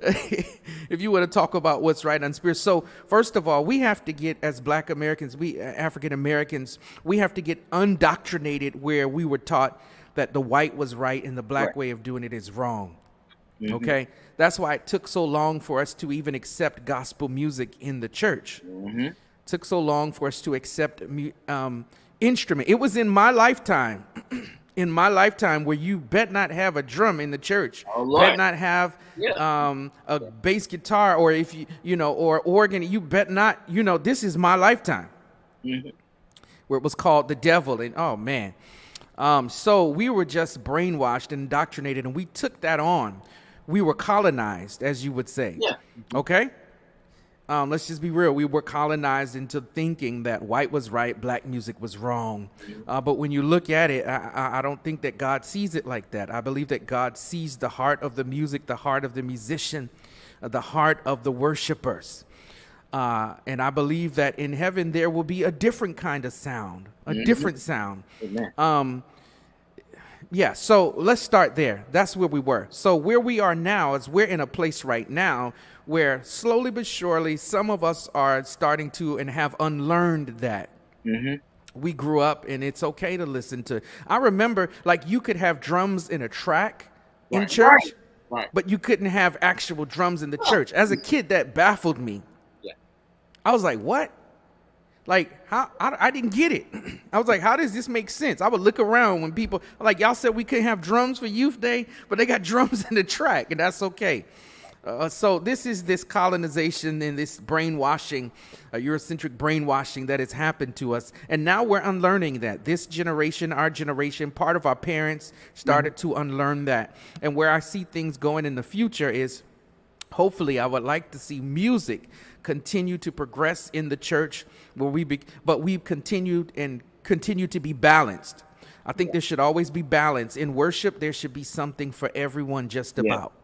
if you want to talk about what's right and unspiritual. So first of all, we have to get, as Black Americans, we African Americans, we have to get undoctrinated where we were taught that the white was right and the black way of doing it is wrong. Okay? That's why it took so long for us to even accept gospel music in the church. It took so long for us to accept instrument. It was in my lifetime, where you bet not have a drum in the church, bet not have a bass guitar, or if or organ, you bet not, this is my lifetime, where it was called the devil. And oh man. So we were just brainwashed and indoctrinated, and we took that on. We were colonized, as you would say. Okay? Let's just be real. We were colonized into thinking that white was right, black music was wrong. But when you look at it, I don't think that God sees it like that. I believe that God sees the heart of the music, the heart of the musician, the heart of the worshipers. And I believe that in heaven there will be a different kind of sound, a different sound. So let's start there. That's where we were. So where we are now is we're in a place right now where slowly but surely some of us are starting to and have unlearned that. We grew up and it's okay to listen to. I remember you could have drums in a track in church, but you couldn't have actual drums in the church. As a kid, that baffled me. I was like, what? How? I didn't get it. I was like, how does this make sense? I would look around when people, y'all said we couldn't have drums for Youth Day, but they got drums in the track, and that's okay. So this colonization and this brainwashing, Eurocentric brainwashing that has happened to us. And now we're unlearning that. This generation, our generation, part of our parents started to unlearn that. And where I see things going in the future is, hopefully, I would like to see music continue to progress in the church, where we've continued to be balanced. I think there should always be balance in worship. There should be something for everyone, just about.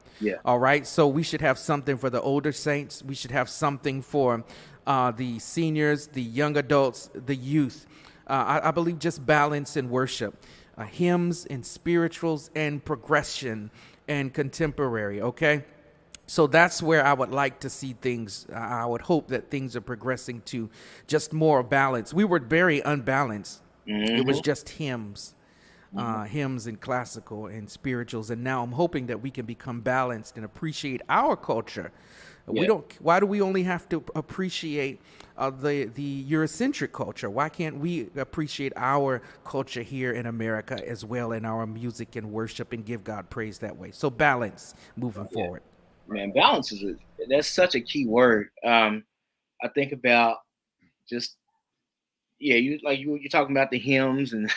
All right. So we should have something for the older saints. We should have something for the seniors, the young adults, the youth. I believe just balance in worship, hymns and spirituals and progression and contemporary. Okay. So that's where I would like to see things. I would hope that things are progressing to just more balance. We were very unbalanced. It was just hymns, hymns and classical and spirituals. And now I'm hoping that we can become balanced and appreciate our culture. Why do we only have to appreciate the Eurocentric culture? Why can't we appreciate our culture here in America as well, in our music and worship, and give God praise that way? So balance moving forward. Man, balance that's such a key word. I think about just you're talking about the hymns and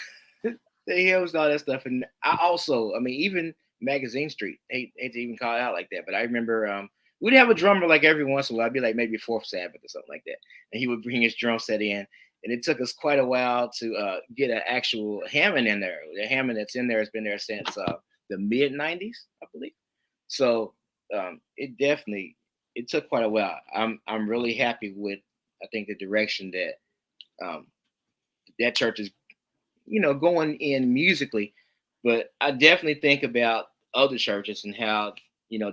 the hymns and all that stuff. And I mean, even Magazine Street, hate to even call it out like that, but I remember we'd have a drummer like every once in a while. I'd be like maybe Fourth Sabbath or something like that, and he would bring his drum set in. And it took us quite a while to get an actual Hammond in there. The Hammond that's in there has been there since the mid '90s, I believe. So it took quite a while. I'm really happy with, I think, the direction that that church is, going in musically. But I definitely think about other churches and how,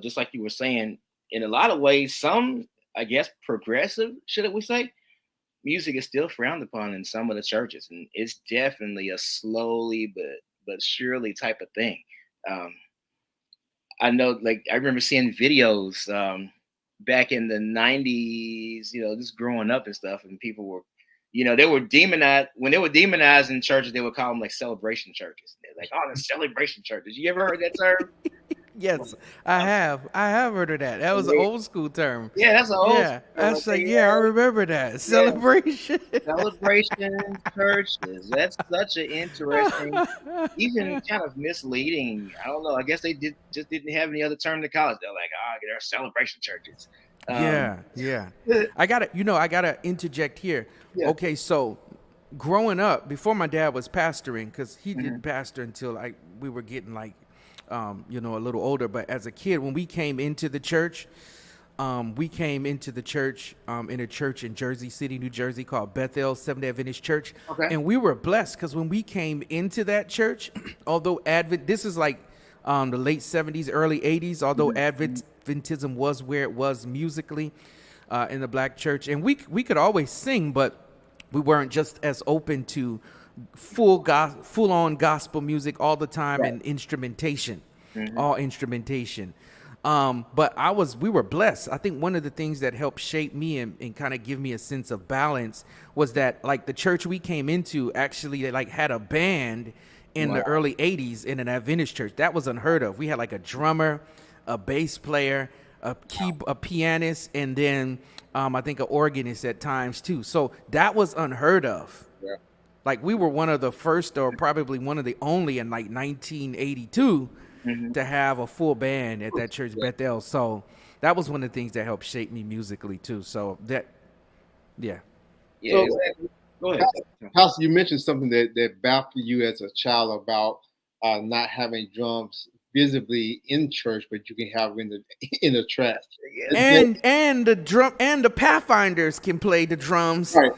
just like you were saying, in a lot of ways, some, I guess, progressive, should we say, music is still frowned upon in some of the churches, and it's definitely a slowly but surely type of thing. I know, like, I remember seeing videos back in the '90s, just growing up and stuff, and people were, they were demonized. When they were demonizing churches, they would call them like celebration churches. They're like, oh, the celebration churches. You ever heard that term? Yes, I have. I have heard of that. That was an old school term. Yeah, that's an old. Yeah, that's like, I remember that celebration. Celebration churches. That's such an interesting, even kind of misleading. I don't know. I guess they just didn't have any other term to call it. They're like, they're celebration churches. Yeah. I gotta interject here. Yeah. Okay, so growing up, before my dad was pastoring, because he didn't pastor until we were getting a little older. But as a kid, when we came into the church, in a church in Jersey City, New Jersey, called Bethel Seventh-day Adventist Church. Okay. And we were blessed because when we came into that church, although this is like the late 70s, early 80s, although Adventism was where it was musically in the black church. And we could always sing, but we weren't just as open to full-on gospel music all the time, right, and instrumentation, all instrumentation. But we were blessed. I think one of the things that helped shape me and kind of give me a sense of balance was that, like, the church we came into actually had a band in the early 80s in an Adventist church. That was unheard of. We had like a drummer, a bass player, a pianist, and then I think an organist at times too. So that was unheard of. Yeah. Like, we were one of the first, or probably one of the only in like 1982 to have a full band at that church, Bethel. So that was one of the things that helped shape me musically too. So that, yeah. So, exactly. Go ahead. Pastor, you mentioned something that baffled you as a child about not having drums visibly in church, but you can have in the trash. And the Pathfinders can play the drums. Right.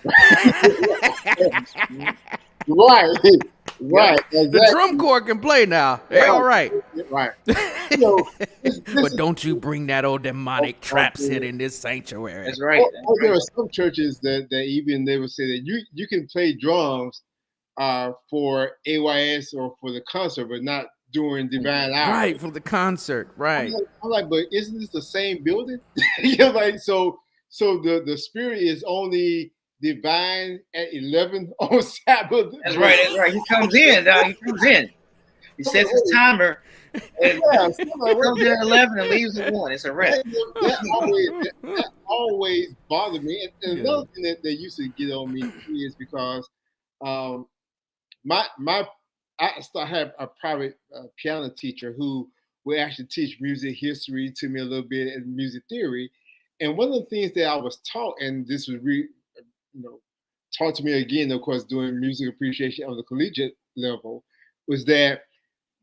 Right. Exactly. The drum corps can play now. They're all right. Right. But don't you bring that old demonic trap set in this sanctuary. That's right. There are some churches that even they would say that you can play drums for AYS or for the concert, but not during divine hours. Right, for the concert. Right. I'm like, but isn't this the same building? So the spirit is only divine at 11 on Sabbath. That's right. He comes in. He sets his timer. And he comes in at 11 and leaves at 1. It's a wrap. That always bothered me. And another thing that used to get on me is because I had a private piano teacher who would actually teach music history to me a little bit and music theory. And one of the things that I was taught, and this was taught to me again, of course, doing music appreciation on the collegiate level, was that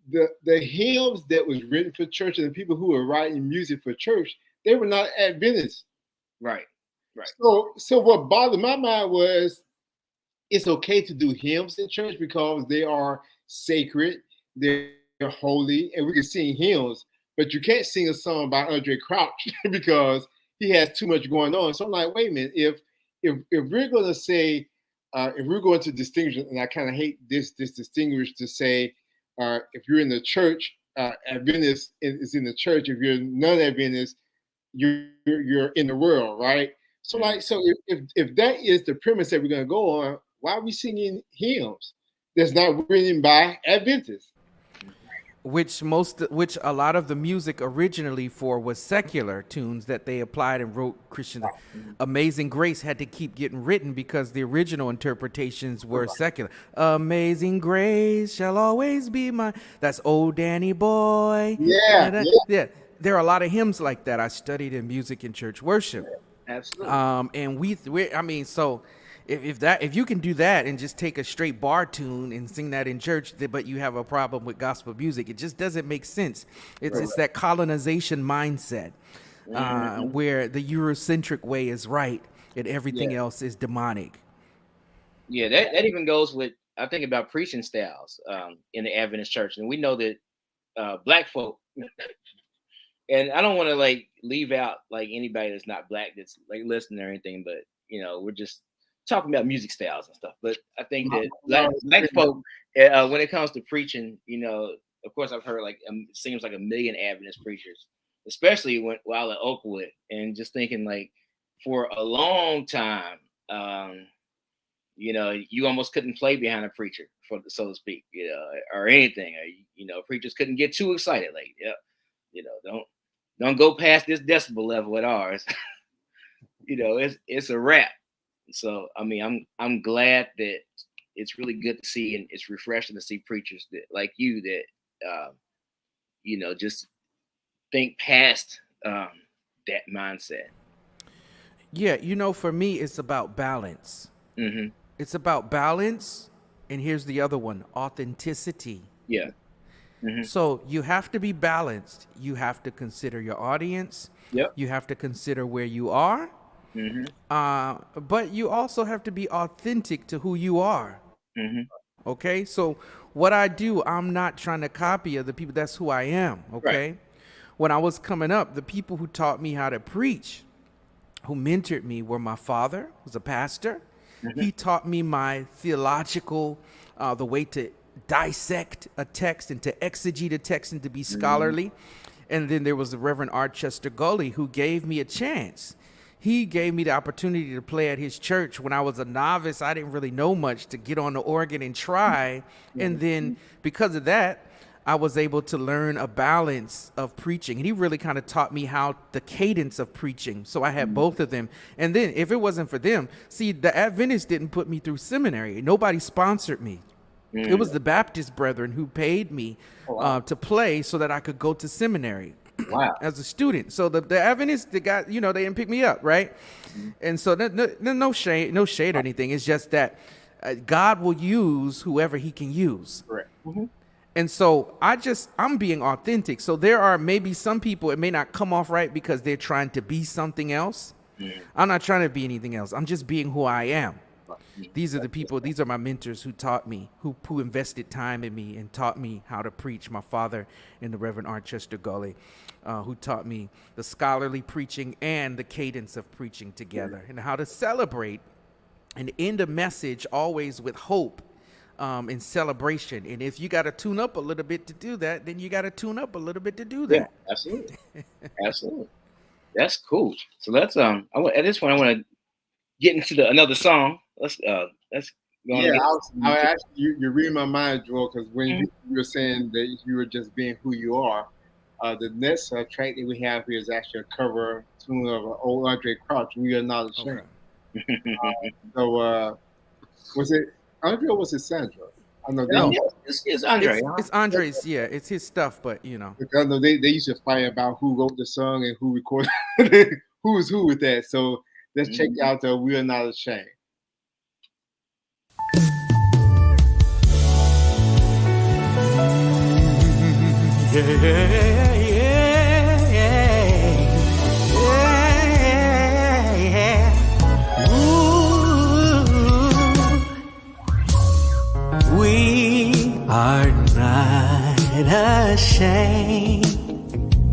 the hymns that was written for church and the people who were writing music for church, they were not Adventists. Right. So what bothered my mind was, it's okay to do hymns in church because they are sacred, they're holy, and we can sing hymns, but you can't sing a song by Andre Crouch because he has too much going on. So I'm like, wait a minute, if we're going to say, if we're going to distinguish, and I kind of hate this distinguish to say, if you're in the church, Adventist is in the church. If you're non-Adventist, you're in the world, right? So if that is the premise that we're going to go on, why are we singing hymns that's not written by Adventists? which a lot of the music originally for was secular tunes that they applied and wrote Christian. Amazing Grace had to keep getting written because the original interpretations were secular. Amazing Grace shall always be my. That's Old Danny Boy. Yeah. There are a lot of hymns like that. I studied in music and church worship. Absolutely. And so if you can do that and just take a straight bar tune and sing that in church, but you have a problem with gospel music, it just doesn't make sense. It's that colonization mindset where the Eurocentric way is right and everything else is demonic. Yeah, that even goes with, I think about preaching styles in the Adventist church. And we know that black folk, and I don't want to like leave out like anybody that's not black that's like listening or anything, but we're just talking about music styles and stuff. But I think that black folk, when it comes to preaching, of course I've heard like it seems like a million Adventist preachers, especially while at Oakwood, and just thinking like for a long time, you almost couldn't play behind a preacher, so to speak, or anything. Preachers couldn't get too excited, like, don't go past this decibel level at ours. It's a wrap. So I mean, I'm glad that it's really good to see, and it's refreshing to see preachers that like you that just think past that mindset. Yeah, for me, it's about balance. Mm-hmm. It's about balance, and here's the other one: authenticity. Yeah. Mm-hmm. So you have to be balanced. You have to consider your audience. Yep. You have to consider where you are. Mm-hmm. But you also have to be authentic to who you are. Mm-hmm. Okay. So what I do, I'm not trying to copy other people. That's who I am. Okay. Right. When I was coming up, the people who taught me how to preach, who mentored me, were my father, who was a pastor. Mm-hmm. He taught me my theological, the way to dissect a text and to exegete a text and to be scholarly. And then there was the Reverend Archester Gully, who gave me a chance. He gave me the opportunity to play at his church when I was a novice. I didn't really know much, to get on the organ and try. And then because of that, I was able to learn a balance of preaching. And he really kind of taught me how the cadence of preaching. So I had both of them. And then if it wasn't for them, see, the Adventists didn't put me through seminary. Nobody sponsored me. It was the Baptist brethren who paid me to play so that I could go to seminary. Wow. As a student. So the Adventists, they got, they didn't pick me up, right? And so no shade or anything. It's just that God will use whoever he can use. Correct. Mm-hmm. And so I'm being authentic. So there are maybe some people, it may not come off right because they're trying to be something else. I'm not trying to be anything else. I'm just being who I am. These are the people, these are my mentors who taught me, who invested time in me and taught me how to preach. My father and the Reverend Archester Gully, who taught me the scholarly preaching and the cadence of preaching together, and how to celebrate and end a message always with hope and celebration. And if you got to tune up a little bit to do that, then you got to tune up a little bit to do that. Yeah, absolutely. Absolutely. That's cool. So let's, at this point, I want to get into another song. Let's go. Yeah, I actually, you read my mind, Joel, because when you were saying that you were just being who you are, the next track that we have here is actually a cover tune of an old Andre Crouch, "We Are Not Ashamed." Okay. Was it Andre or was it Sandra? I know it's Andre. It's Andre's, yeah. It's his stuff, but I know they used to fight about who wrote the song and who recorded, who was who with that. So let's check out the "We Are Not Ashamed." We are not ashamed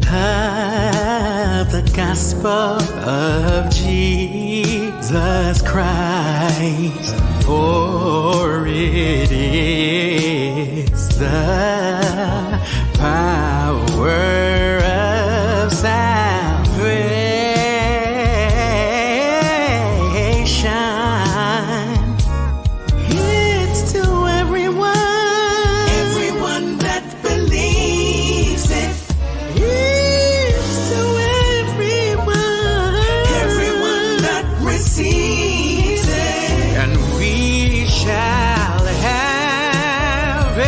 of the gospel of Jesus Christ, for it is the power of salvation. It's to everyone that believes. receives it, and we shall have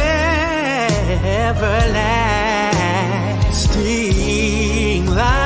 everlasting life.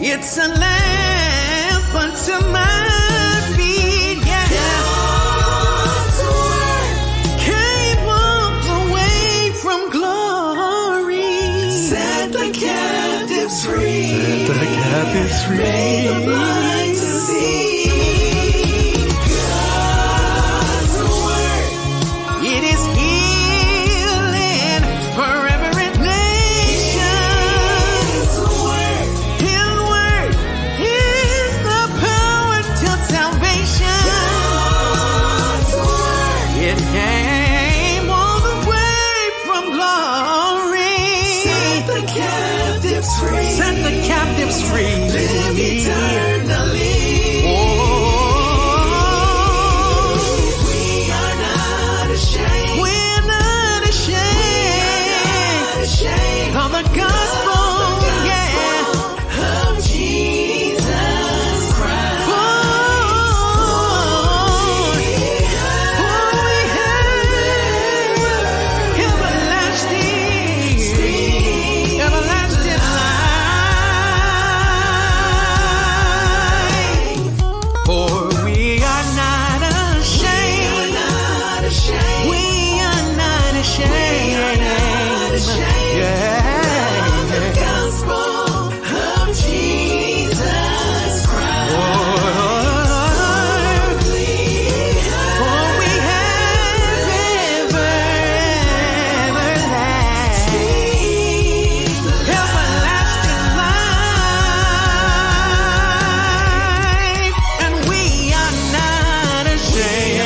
It's a lamp unto my feet, yeah. Came up away from glory. Set the captives free. Set the captives free. Made the blind to see. God's word. It is healing for every nation. His word. His word is the power to salvation. God's word. It came all the way from glory. Set the captives free. Set the captives free. Live eternally. Oh, we are not ashamed. We're not ashamed of the gospel, yeah, of Jesus Christ. For we have everlasting life. For we are not ashamed. We are not ashamed. Yeah. Of the gospel of Jesus Christ. For we have everlasting life, and we are not ashamed.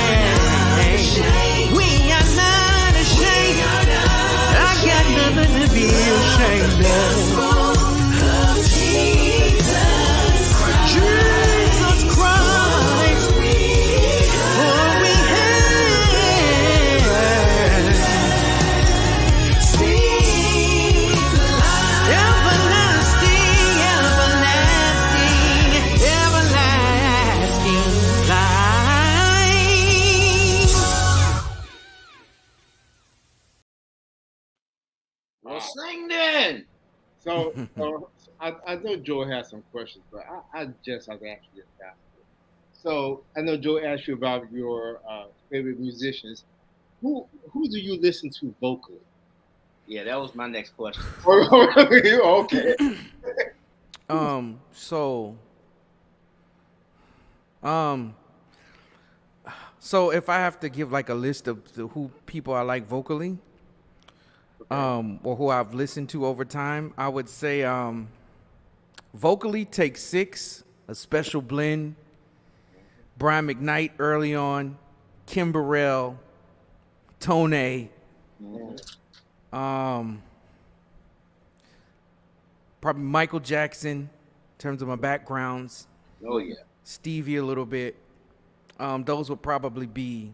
We are not ashamed. I got nothing to be ashamed of. Jesus Christ. For we have everlasting life. Well, sing then. So I know Joe has some questions, but I just have to ask you this. So I know Joe asked you about your favorite musicians. Who do you listen to vocally? Yeah, that was my next question. Okay. So if I have to give like a list of who people I like vocally, or who I've listened to over time, I would say vocally Take Six, A Special Blend, Brian McKnight early on, Kim Burrell, Tone, probably Michael Jackson in terms of my backgrounds, Oh yeah. Stevie a little bit. Those would probably be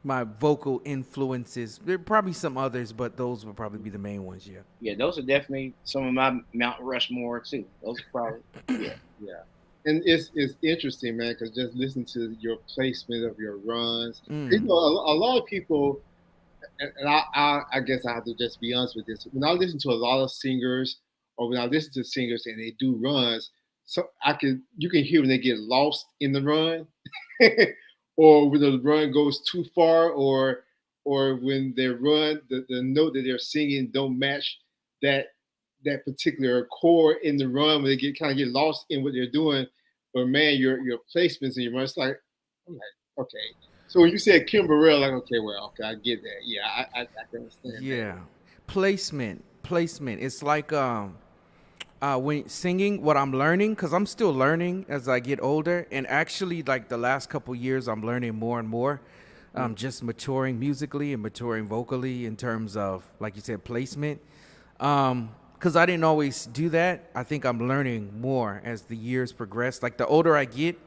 my vocal influences. There are probably some others, but those would probably be the main ones, yeah. Yeah, those are definitely some of my Mount Rushmore too. Those are probably Yeah. And it's interesting, man, because just listen to your placement of your runs. You Mm. know, a lot of people, and I guess I have to just be honest with this. When I listen to a lot of singers, or when I listen to singers and they do runs, so you can hear when they get lost in the run, or when the run goes too far, or when their run the note that they're singing don't match that that particular chord in the run when they get kind of get lost in what they're doing. But man, your placements in your run, it's like I'm like, okay. So when you said Kim Burrell, like, okay, well, okay, I get that. Yeah, I can understand that. Yeah. Placement. It's like when singing, what I'm learning, because I'm still learning as I get older, and actually, like the last couple years, I'm learning more and more. Just maturing musically and maturing vocally in terms of, like you said, placement. Because I didn't always do that. I think I'm learning more as the years progress. Like the older I get,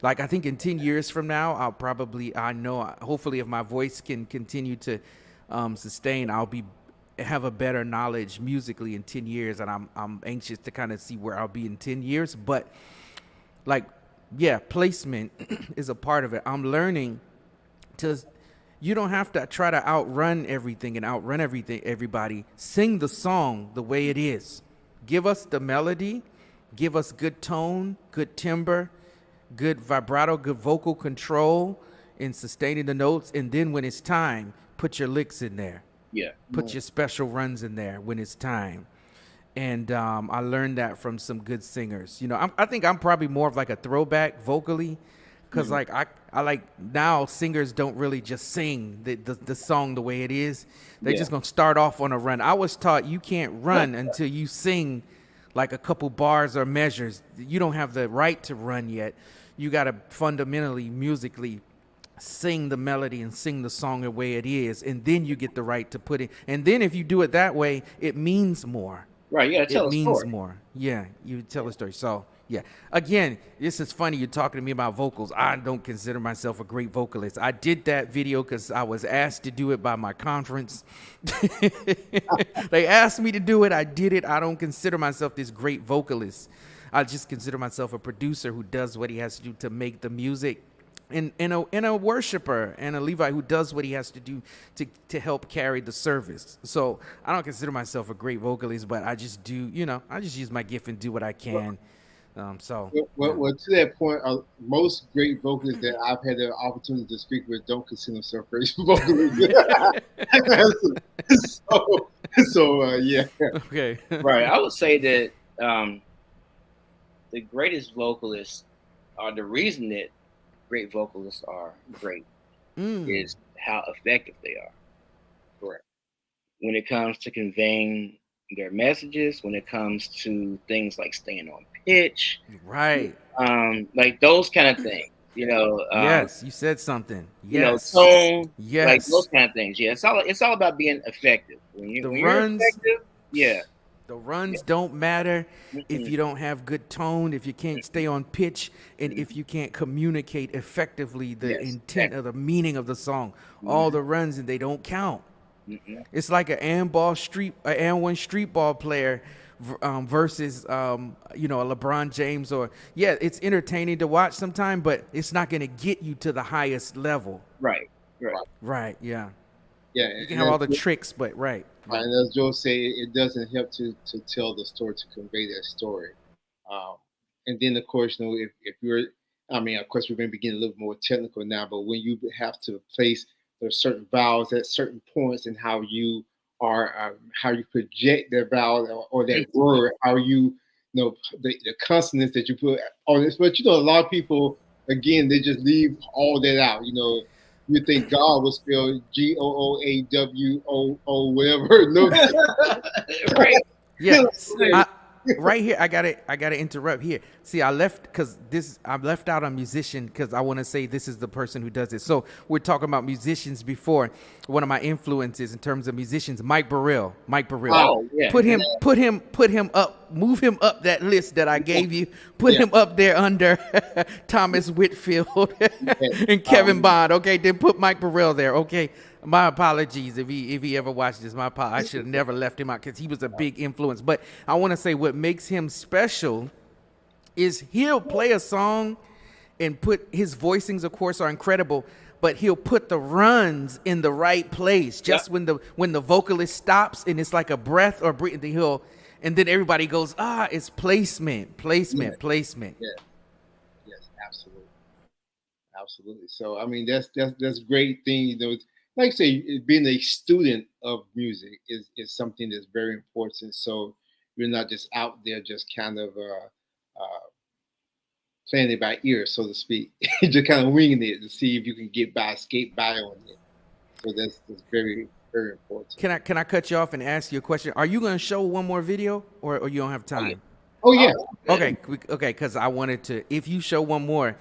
like I think in 10 years from now, I know, hopefully if my voice can continue to sustain, I'll have a better knowledge musically in 10 years. And I'm anxious to kind of see where I'll be in 10 years. But like, yeah, placement is a part of it. I'm learning to, you don't have to try to outrun everything and outrun everybody. Sing the song the way it is. Give us the melody, give us good tone, good timbre, good vibrato, good vocal control in sustaining the notes. And then when it's time, put your licks in there. Yeah. Put your special runs in there when it's time. And I learned that from some good singers. You know, I think I'm probably more of like a throwback vocally, because like I like now singers don't really just sing the song the way it is. They're just gonna start off on a run. I was taught you can't run until you sing like a couple bars or measures. You don't have the right to run yet. You gotta fundamentally musically sing the melody and sing the song the way it is, and then you get the right to put it. And then if you do it that way, it means more. Right. Yeah. It means more. Yeah, you tell a story. So yeah, again, this is funny. You're talking to me about vocals. I don't consider myself a great vocalist. I did that video because I was asked to do it by my conference. They asked me to do it. I did it. I don't consider myself this great vocalist. I just consider myself a producer who does what he has to do to make the music. And a worshiper and a Levite who does what he has to do to help carry the service. So I don't consider myself a great vocalist, but I just do, I just use my gift and do what I can. Well, to that point, most great vocalists that I've had the opportunity to speak with don't consider themselves great vocalists. Yeah. Okay. Right. I would say that the greatest vocalists are the reason that great vocalists are great is how effective they are. Correct. When it comes to conveying their messages, when it comes to things like staying on pitch, right? Like those kind of things. Yes, you said something. Yes, tone. Yes, like those kind of things. Yeah, it's all about being effective. When you're effective, yeah. The runs don't matter if you don't have good tone, if you can't stay on pitch, and if you can't communicate effectively the intent or the meaning of the song. All the runs, and they don't count. It's like an A.M.N street ball player versus a LeBron James, or it's entertaining to watch sometime, but it's not going to get you to the highest level. Right. Yeah. Yeah, you can have all the tricks, but right. And as Joe say, it doesn't help to tell the story, to convey that story. And then, of course, if you're, of course, we're going to begin a little more technical now, but when you have to place there's certain vowels at certain points, and how you project that vowel or that word, how the consonants that you put on this. But a lot of people, again, they just leave all that out. You think God was spelled Gooawoo, whatever. No. Right. Yeah. Right here, I gotta interrupt here. See, I left out a musician because I want to say this is the person who does it. So we're talking about musicians before. One of my influences in terms of musicians, Mike Burrell. Oh, yeah. Put him up, move him up that list that I gave you. Put him up there under Thomas Whitfield and Kevin Bond. Okay, then put Mike Burrell there. Okay. My apologies if he ever watched this. I should have never left him out because he was a big influence. But I want to say what makes him special is he'll play a song and put his voicings, of course, are incredible, but he'll put the runs in the right place. Just when the vocalist stops and it's like a breath or breathing, and then everybody goes, it's placement. Yeah. Yes, absolutely. Absolutely. So I mean that's great thing. You know, like I say, being a student of music is something that's very important. So you're not just out there just kind of playing it by ear, so to speak. Just kind of winging it to see if you can skate by on it. So that's very, very important. Can I cut you off and ask you a question? Are you going to show one more video, or you don't have time? Oh yeah. Okay, because I wanted to. If you show one more,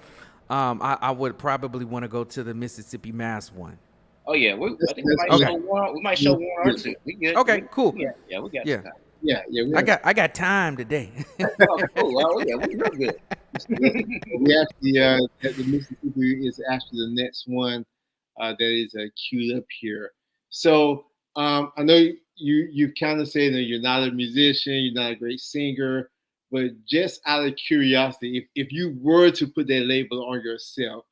I would probably want to go to the Mississippi Mass one. Oh yeah, I think we might show one or two. We good. Okay, cool. Yeah, we got time. Yeah. I got time today. Oh, cool. Oh yeah, we're good. We actually the Mississippi is actually the next one that is queued up here. So I know you kind of say that you're not a musician, you're not a great singer, but just out of curiosity, if you were to put that label on yourself,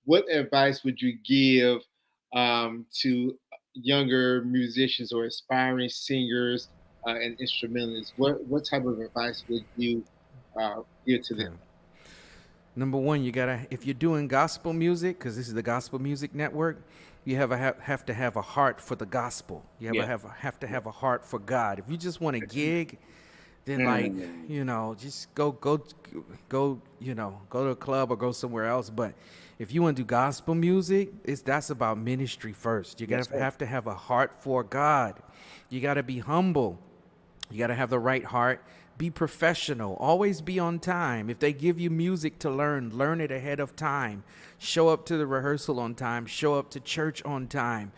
what advice would you give to younger musicians or aspiring singers and instrumentalists? What type of advice would you give to them? Number one, you gotta, if you're doing gospel music, because this is the Gospel Music Network, you have to have a heart for the gospel. You have to have a heart for God. If you just want to gig, then just go to a club or go somewhere else. But if you want to do gospel music, that's about ministry first. You gotta have to have a heart for God. You gotta be humble. You gotta have the right heart. Be professional. Always be on time. If they give you music to learn it ahead of time. Show up to the rehearsal on time. Show up to church on time.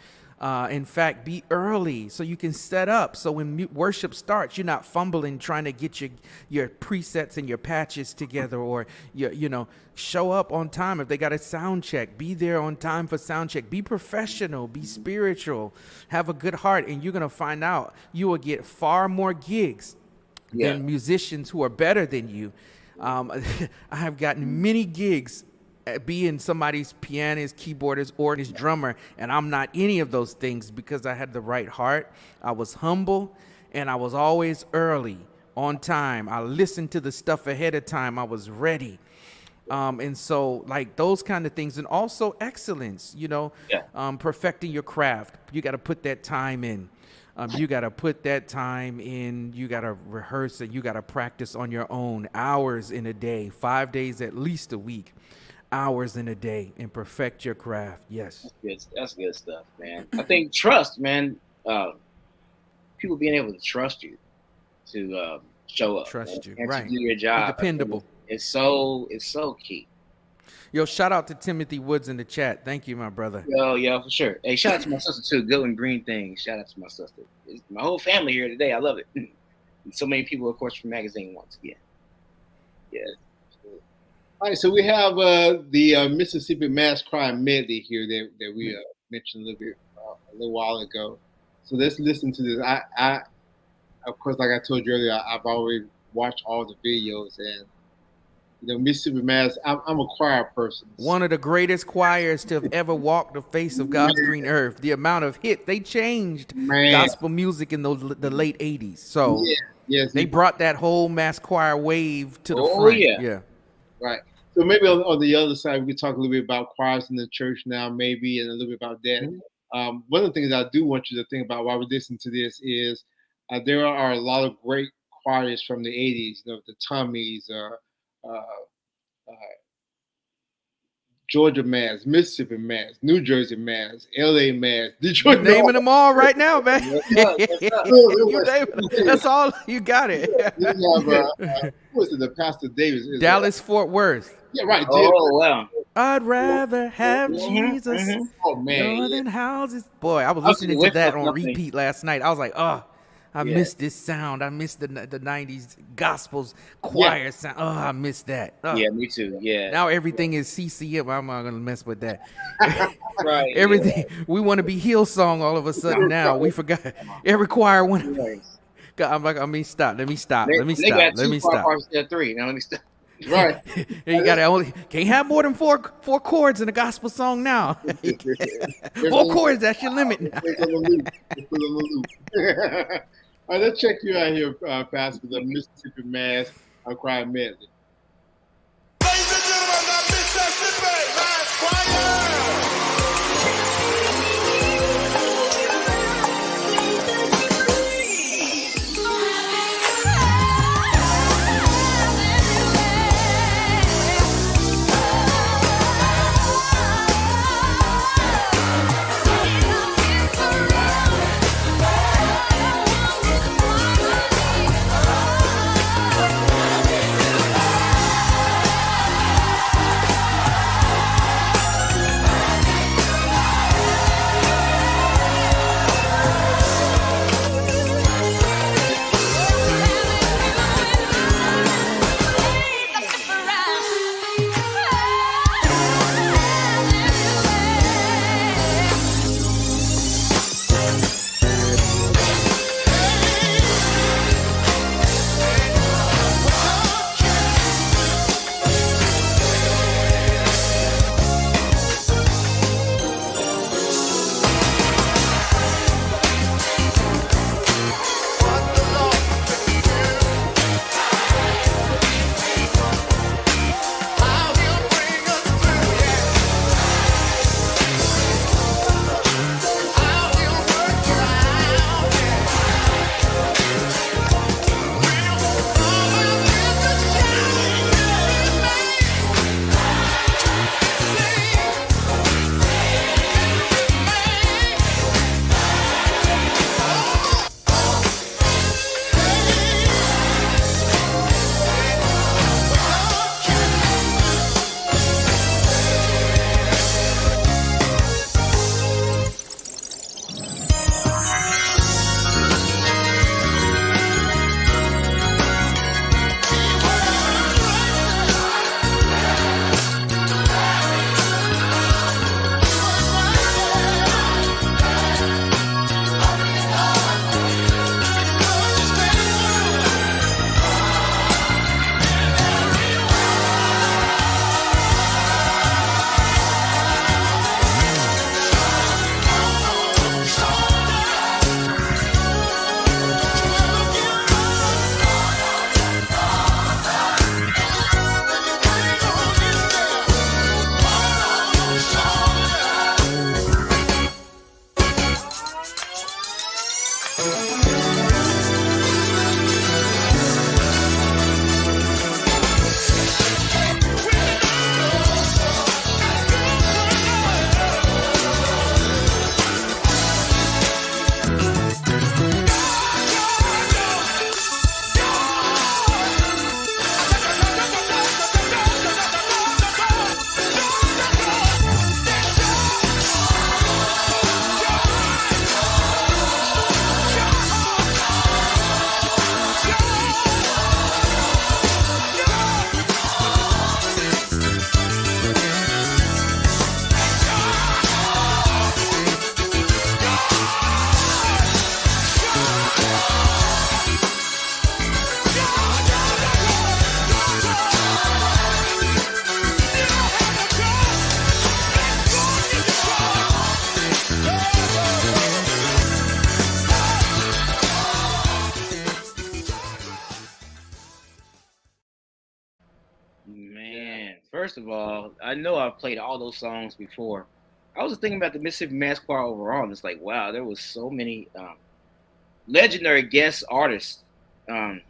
In fact, be early so you can set up. So when worship starts, you're not fumbling trying to get your presets and your patches together, or show up on time. If they got a sound check, be there on time for sound check. Be professional. Be spiritual. Have a good heart, and you're gonna find out you will get far more gigs than musicians who are better than you. I have gotten many gigs being somebody's pianist, keyboardist, organist, drummer, and I'm not any of those things because I had the right heart. I was humble, and I was always early, on time. I listened to the stuff ahead of time. I was ready. And so like those kind of things, and also excellence, perfecting your craft. You got to put that time in. You got to put that time in. You got to rehearse and you got to practice on your own, hours in a day, 5 days at least a week, hours in a day, and perfect your craft. Yes. That's good stuff, man. I think trust, man. People being able to trust you to show up, trust you, and right? to do your job. Be dependable. It's so key. Yo, shout out to Timothy Woods in the chat. Thank you, my brother. Yo, for sure. Hey, shout out to my sister too. Good and Green Things. Shout out to my sister. It's my whole family here today. I love it. And so many people, of course, from magazine once again. Yeah. All right, so we have the Mississippi Mass Crime medley here that we mentioned a little while ago. So let's listen to this. I of course, like I told you earlier, I've already watched all the videos, and Mississippi Mass. I'm a choir person. One of the greatest choirs to have ever walked the face of God's green earth. The amount of hit they changed gospel music in the late '80s. So they brought that whole mass choir wave to the front. Yeah. Right. So maybe on the other side, we could talk a little bit about choirs in the church now, maybe, and a little bit about that. Mm-hmm. One of the things I do want you to think about while we listen to this is there are a lot of great choirs from the '80s. The Tommies. Georgia Mass, Mississippi Mass, New Jersey Mass, LA Mass, Detroit. You're naming them all right now, man. That's all. You got it. What's it? The Pastor Davis. Dallas Fort Worth. Yeah, right. Oh, wow. I'd rather have Jesus more than houses. Boy, I was listening to that on repeat last night. I was like, I miss this sound. I miss the 90s gospels choir sound. Oh, I miss that. Yeah, me too. Yeah. Now everything is CCM. I'm not going to mess with that. Right. Everything. We want to be Hillsong all of a sudden now. We forgot. Every choir want to be. I'm like, stop. Let me stop. They got two choir parts there, three. Now let me stop. Right. You gotta only can't have more than four chords in a gospel song now. Four chords, that's your limit now. It's on the loop. It's on the loop. All right, let's check you out here, Pastor, the Mississippi Mass Choir medley. Ladies and gentlemen, the Mississippi Mass Choir. Man, first of all, I know I've played all those songs before. I was just thinking about the Mississippi Mass Choir overall, and it's like, wow, there was so many legendary guest artists. Um,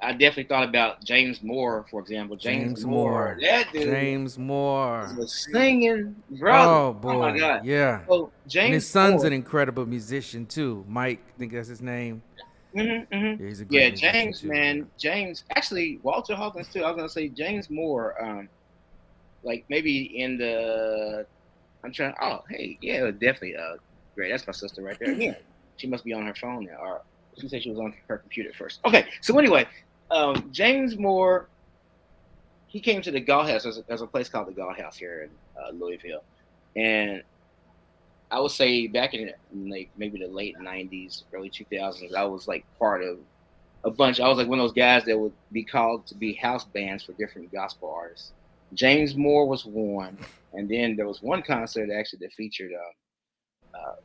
I definitely thought about James Moore, for example. James Moore. That dude James Moore. was singing, brother. Oh boy. Oh my God. Yeah. So And James his son's Moore, an incredible musician too. Mike, I think that's his name. Yeah, he's a great yeah, musician James, too. man, James. Actually, Walter Hawkins too. I was gonna say James Moore. Like maybe in the. I'm trying. Oh, hey, yeah, definitely. Great. That's my sister right there. Yeah, she must be on her phone now, or she said she was on her computer first. Okay, so anyway, James Moore. He came to the Gall House. There's a place called the Gall House here in Louisville, and I would say back in like maybe the late '90s, early 2000s, I was like part of a bunch. I was like one of those guys that would be called to be house bands for different gospel artists. James Moore was one, and then there was one concert actually that featured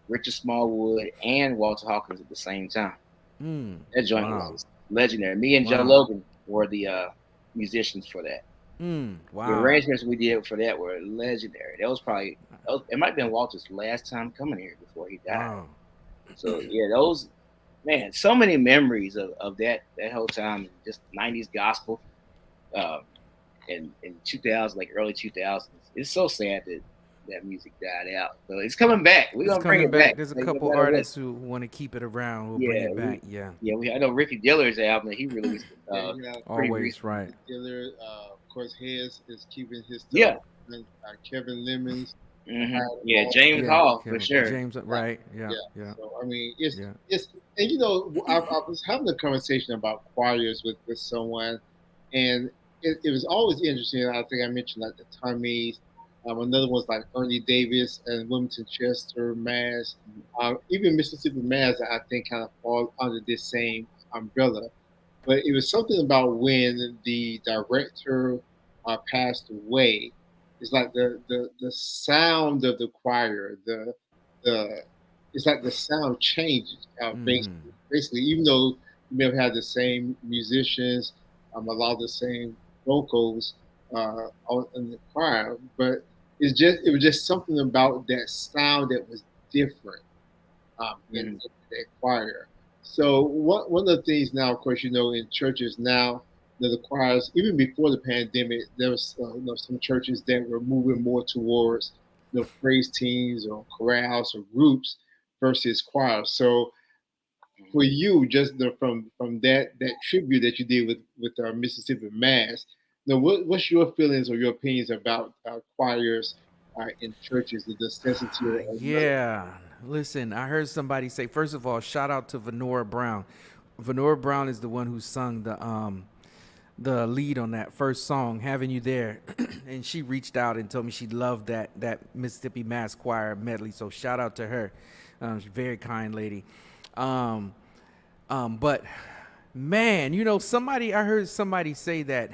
Richard Smallwood and Walter Hawkins at the same time. That joint Wow. was legendary. Me and Joe Wow. Logan were the musicians for that. The Wow. arrangements we did for that were legendary. That was probably it might have been Walter's last time coming here before he died. Wow. So yeah, those man, so many memories of that whole time, just '90s gospel, and in 2000, like early 2000s. It's so sad that that music died out, but it's coming back. We're It's gonna bring coming it back. back. There's a Like, no couple matter what. artists who want to keep it around. We'll bring Yeah, it back. Yeah. I know Ricky Diller's album that he released. Yeah, Pretty Always recent. right. Diller, of course, Hez is keeping his stuff. Yeah. And, Kevin Lemons. Yeah, James Yeah, Hall for Kevin- sure. James, right? Yeah. Yeah. So I mean, it's Yeah. it's and you know, I was having a conversation about choirs with someone, and it was always interesting. I think I mentioned like the Tommies. Another one's like Ernie Davis and Wilmington Chester Mass. Even Mississippi Mass, I think, kind of fall under this same umbrella. But it was something about when the director passed away. It's like the sound of the choir, the it's like the sound changes. Basically, even though you may have had the same musicians, a lot of the same vocals in the choir, but it was just something about that sound that was different in that choir. So one of the things now, of course, you know, in churches now, the choirs, even before the pandemic, there was some churches that were moving more towards praise teams or chorales or groups versus choirs. So for you, just from that tribute that you did with Mississippi Mass, what's your feelings or your opinions about choirs in churches, the necessity of Yeah. Listen, I heard somebody say, first of all, shout out to Venora Brown. Venora Brown is the one who sung the lead on that first song, Having You There. And she reached out and told me she loved that Mississippi Mass Choir medley. So shout out to her. She's a very kind lady. But man, you know, I heard somebody say that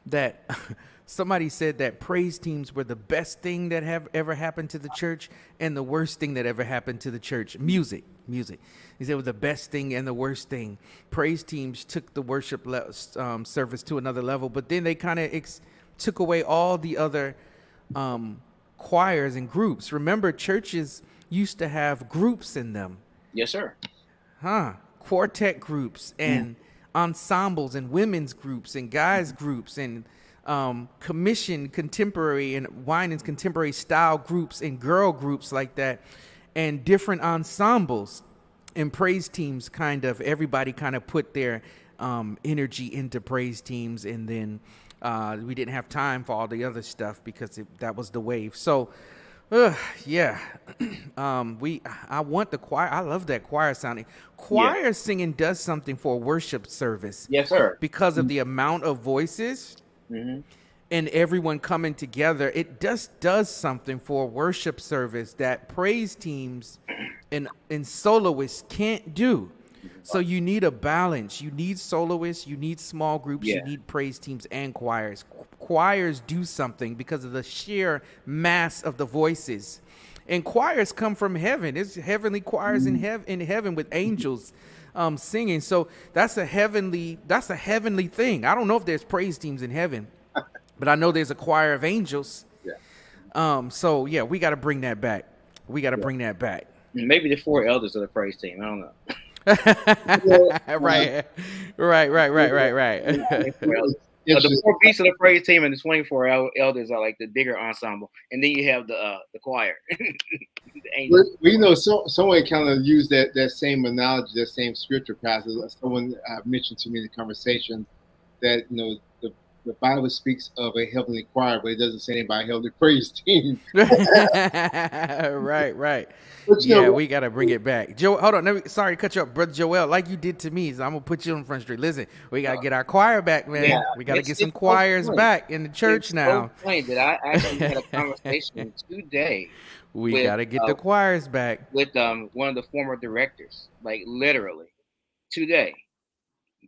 that somebody said that praise teams were the best thing that have ever happened to the church and the worst thing that ever happened to the church. Music. He said it was the best thing and the worst thing. Praise teams took the worship service to another level, but then they kind of took away all the other choirs and groups. Remember, churches used to have groups in them. Yes, sir. Quartet groups and ensembles and women's groups and guys groups and commissioned contemporary and wine and contemporary style groups and girl groups like that, and different ensembles and praise teams. Everybody kind of put their energy into praise teams, and then we didn't have time for all the other stuff because that was the wave. So yeah. I want the choir. I love that choir sounding. Choir singing does something for a worship service. Yes, sir. Because of the amount of voices and everyone coming together, it just does something for a worship service that praise teams and soloists can't do. So you need a balance. You need soloists, you need small groups, you need praise teams and choirs. Choirs do something because of the sheer mass of the voices. And choirs come from heaven. There's heavenly choirs in heaven with angels singing. So that's a heavenly thing. I don't know if there's praise teams in heaven, but I know there's a choir of angels. So yeah, we got to bring that back. Bring that back. Maybe the four elders of the praise team. I don't know. Right. The four pieces of the praise team and the 24 elders are like the bigger ensemble, and then you have the choir. The angels. Well, you know, someone kind of used that same analogy, that same scripture passage. Someone mentioned to me in the conversation that the Bible speaks of a heavenly choir, but it doesn't say anything about a heavenly praise team. Right. But, we got to bring it back. Joe, hold on. Sorry to cut you up, Brother Joel, like you did to me. So I'm going to put you on Front Street. Listen, we got to get our choir back, man. Yeah, We got to get some so choirs funny. back in the church It's now. so funny that I actually had a conversation today We got to get the choirs back. with one of the former directors, like literally today.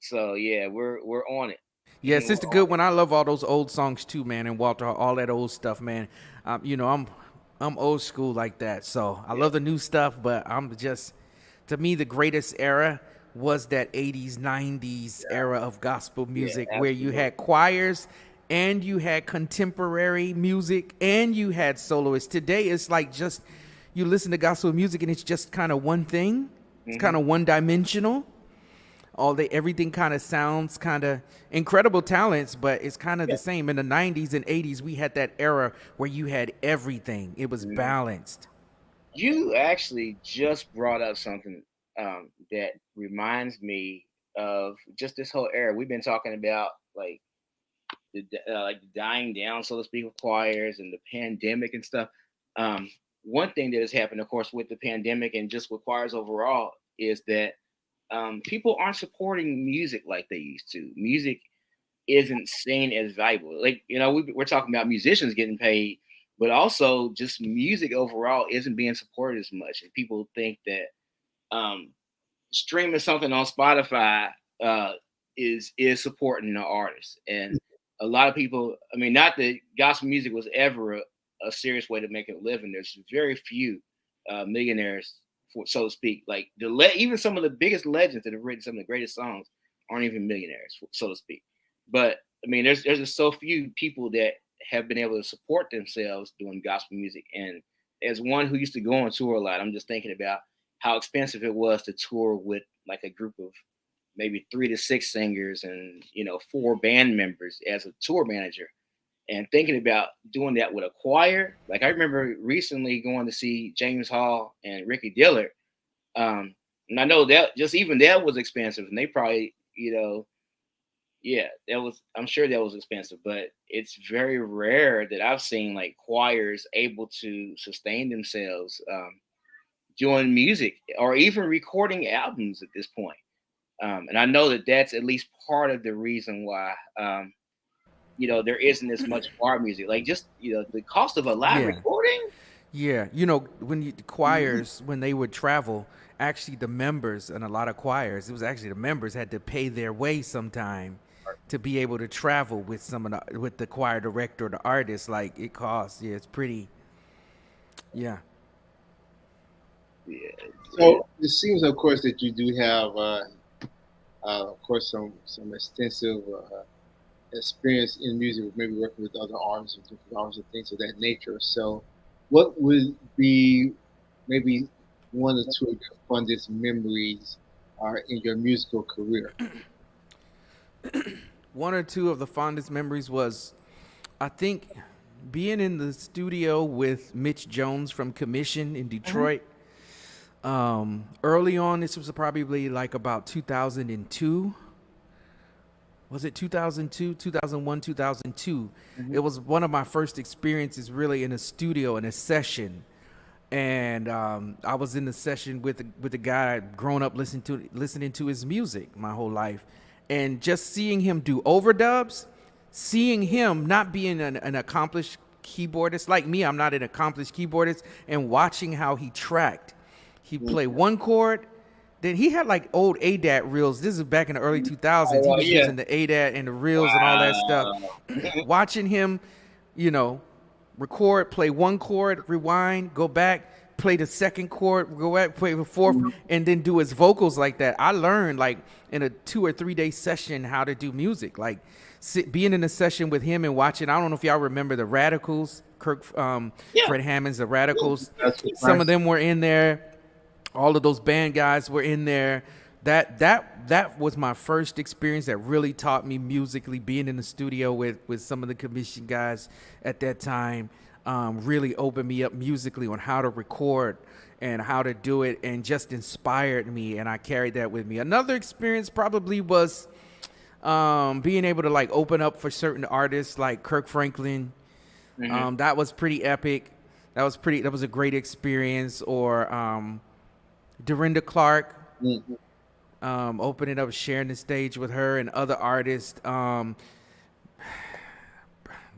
So yeah, we're on it. Yeah, We're Sister on Good one. I love all those old songs too, man, and Walter, all that old stuff, man. I'm old school like that, so I it. love the new stuff, but I'm just, to me, the greatest era was that 80s, 90s era of gospel Yeah, music where you absolutely. had choirs and you had contemporary music and you had soloists. Today it's like just you listen to gospel music and it's just kind of one thing. It's Hmm. kind of one dimensional. Everything kind of sounds kind of incredible talents, but it's kind of Yeah. the same. In the 90s and 80s, we had that era where you had everything. It was Mhm. balanced. You actually just brought up something that reminds me of just this whole era. We've been talking about like the dying down, so to speak, of choirs and the pandemic and stuff. Um, One thing that has happened, of course, with the pandemic and just with choirs overall, is that people aren't supporting music like they used to. Music isn't seen as valuable. Like, we're talking about musicians getting paid, but also just music overall isn't being supported as much. And people think that um, streaming something on Spotify uh, is supporting the artist. And a lot of people, I mean, not that gospel music was ever a serious way to make a living. There's very few millionaires, so to speak. Like even some of the biggest legends that have written some of the greatest songs aren't even millionaires, so to speak. But I mean, there's just so few people that have been able to support themselves doing gospel music. And as one who used to go on tour a lot, I'm just thinking about how expensive it was to tour with like a group of maybe 3 to 6 singers and 4 band members as a tour manager, and thinking about doing that with a choir. Like I remember recently going to see James Hall and Ricky Dillard, and I know that just even that was expensive, and they probably yeah, that was, I'm sure that was expensive, but it's very rare that I've seen like choirs able to sustain themselves doing music or even recording albums at this point. And I know that that's at least part of the reason why there isn't as much choir music. Like just the cost of a live Yeah. recording. Yeah. When the Mhm. choirs, when they would travel, actually the members and a lot of choirs, it was actually the members had to pay their way sometime to be able to travel with with the choir director or the artist. Like it costs. Yeah, it's pretty. Yeah. Yeah, So it seems, of course, that you do have, of course, some extensive experience in music, maybe working with other artists and different artists and things of that nature. So, what would be maybe one or two of your fondest memories in your musical career? One or two of the fondest memories was, I think, being in the studio with Mitch Jones from Commission in Detroit. Early on, this was probably like about 2002. Was it 2002, 2001, 2002? Mhm. It was one of my first experiences really in a studio in a session. And I was in the session with the guy I'd grown up listening to his music my whole life, and just seeing him do overdubs, seeing him not being an accomplished keyboardist like me. I'm not an accomplished keyboardist, and watching how he tracked. He played one chord, then he had like old ADAT reels. This is back in the early 2000s. He Oh was yeah! using the ADAT and the reels and all that stuff. Wow. Watching him, you know, record, play one chord, rewind, go back, play the second chord, go back, play the fourth, and then do his vocals like that. I learned like in a 2 or 3 day session how to do music. Like being in a session with him and watching. I don't know if y'all remember the Radicals, Yeah. Fred Hammond's the Radicals. That's Some of right. them were in there. All of those band guys were in there. That was my first experience that really taught me musically. Being in the studio with some of the Commission guys at that time really opened me up musically on how to record and how to do it, and just inspired me. And I carried that with me. Another experience probably was being able to like open up for certain artists like Kirk Franklin. Hmm. That was pretty epic. That was a great experience. Or Dorinda Clark, Mhm. opening up, sharing the stage with her and other artists.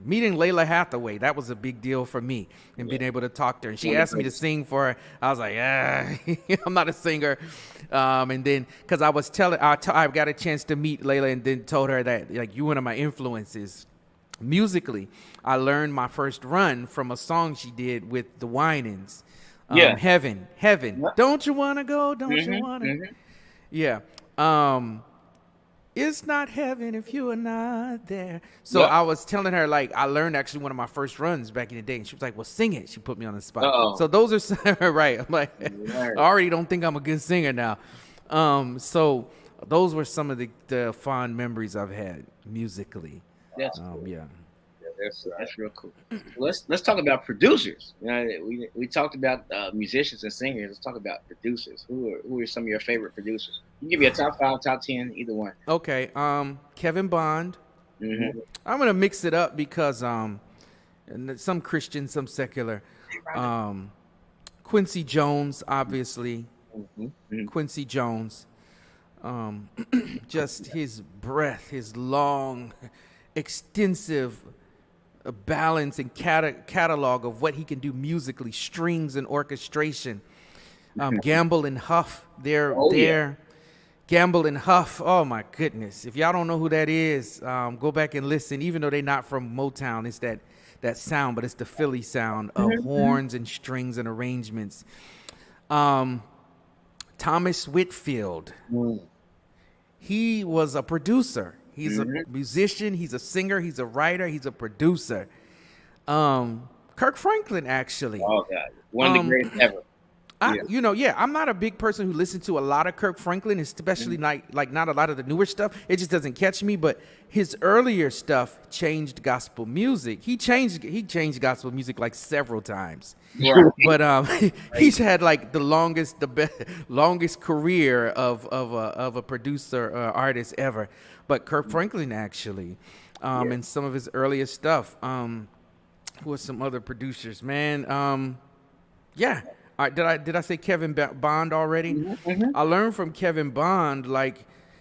meeting Layla Hathaway, that was a big deal for me, and being able to talk to her. And she asked me to sing for her. I was like, I'm not a singer. And then, because I was telling, I got a chance to meet Layla, and then told her that, like, you one of my influences musically. I learned my first run from a song she did with the Winans. Heaven. Don't you want to go? Don't you want to? Yeah. It's not heaven if you are not there. So I was telling her, like, I learned actually one of my first runs back in the day. And she was like, well, sing it. She put me on the spot. So those are right. I'm like, I already don't think I'm a good singer now. So those were some of the fond memories I've had musically. That's cool. Yeah. That's real cool. Let's talk about producers. You know, we talked about musicians and singers. Let's talk about producers. Who are some of your favorite producers? You can give me a top 5, top 10, either one. Okay. Kevin Bond. I'm gonna mix it up because some Christian, some secular. Quincy Jones, obviously. Quincy Jones. Just his breadth, his long, extensive balance and catalog of what he can do musically, strings and orchestration. Gamble and Huff, Gamble and Huff. Oh my goodness! If y'all don't know who that is, go back and listen. Even though they're not from Motown, it's that sound, but it's the Philly sound of horns and strings and arrangements. Thomas Whitfield. He was a producer. He's a musician. He's a singer. He's a writer. He's a producer. Kirk Franklin, actually. Oh God, one of the greatest ever. I'm not a big person who listens to a lot of Kirk Franklin, especially like not a lot of the newer stuff. It just doesn't catch me. But his earlier stuff changed gospel music. He changed gospel music like several times. Right. But he's had like the longest career of a producer artist ever. But Kirk Franklin, actually, and some of his earliest stuff. Who are some other producers, man? Did I say Kevin Bond already? I learned from Kevin Bond,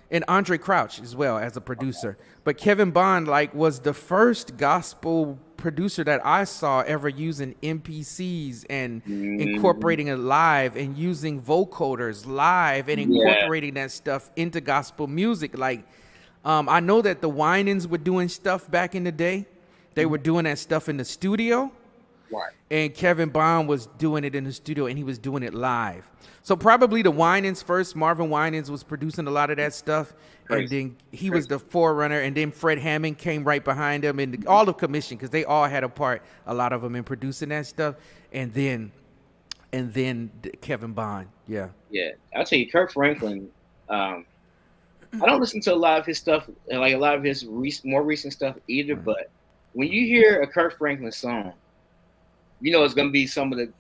and Andre Crouch as well as a producer. But Kevin Bond, was the first gospel producer that I saw ever using MPCs and incorporating it live and using vocoders live and incorporating that stuff into gospel music. I know that the Winans were doing stuff back in the day. They were doing that stuff in the studio. Right. And Kevin Bond was doing it in the studio, and he was doing it live. So probably the Winans first. Marvin Winans was producing a lot of that stuff. And then he was the forerunner. And then Fred Hammond came right behind him. And all of commission, because they all had a part, a lot of them, in producing that stuff. And then Kevin Bond. Yeah. Yeah. I'll tell you, Kirk Franklin, I don't listen to a lot of his stuff, like a lot of his more recent stuff either. But when you hear a Kirk Franklin song, you know it's gonna be some of the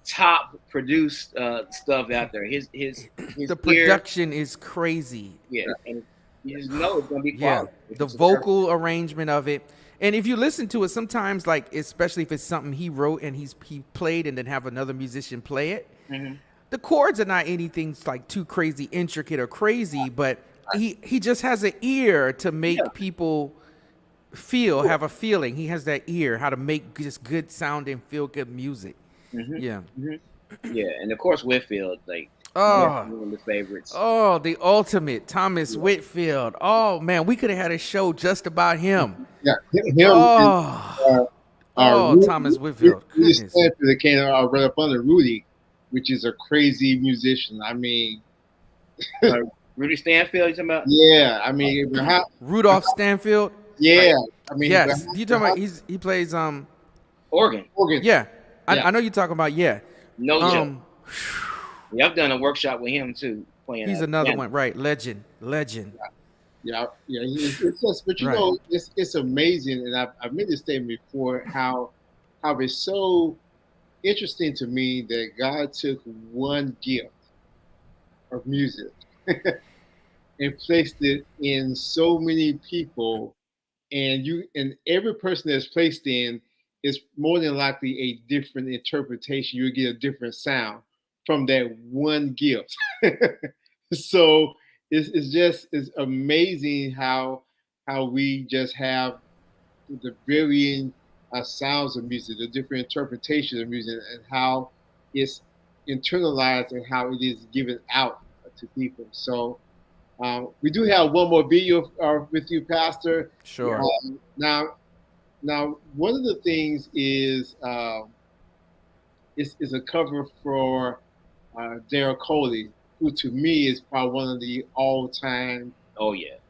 top produced stuff out there. His the production is crazy. Yeah, and you just know it's gonna be quality. Yeah, the vocal arrangement of it, and if you listen to it, sometimes especially if it's something he wrote and he played and then have another musician play it, the chords are not anything too crazy intricate or crazy, but he just has an ear to make people have a feeling. He has that ear how to make just good sounding, feel good music. Yeah, and of course Whitfield, one of the favorites. Oh, the ultimate Thomas Whitfield. Oh man, we could have had a show just about him. Yeah, him. Thomas Whitfield. That came right up under Rudy, which is a crazy musician. I mean, Rudy Stanfield. You talking about? Yeah, I mean, Rudolph Stanfield. Yeah, I mean, yes. You talking about? He plays organ. Yeah, I know you're talking about. Yeah, no joke. Yeah, I've done a workshop with him too. Playing. He's another one, right? Legend. Yeah. It's just, but you know, it's amazing, and I've made this statement before. How it's so interesting to me that God took one gift of music and placed it in so many people. And every person that's placed in is more than likely a different interpretation. You get a different sound from that one gift. So it's amazing how we just have the varying sounds of music, the different interpretations of music, and how it's internalized and how it is given out to people. So we do have one more video with you, Pastor. Sure. Now, one of the things is a cover for Daryl Coley, who to me is probably one of the all-time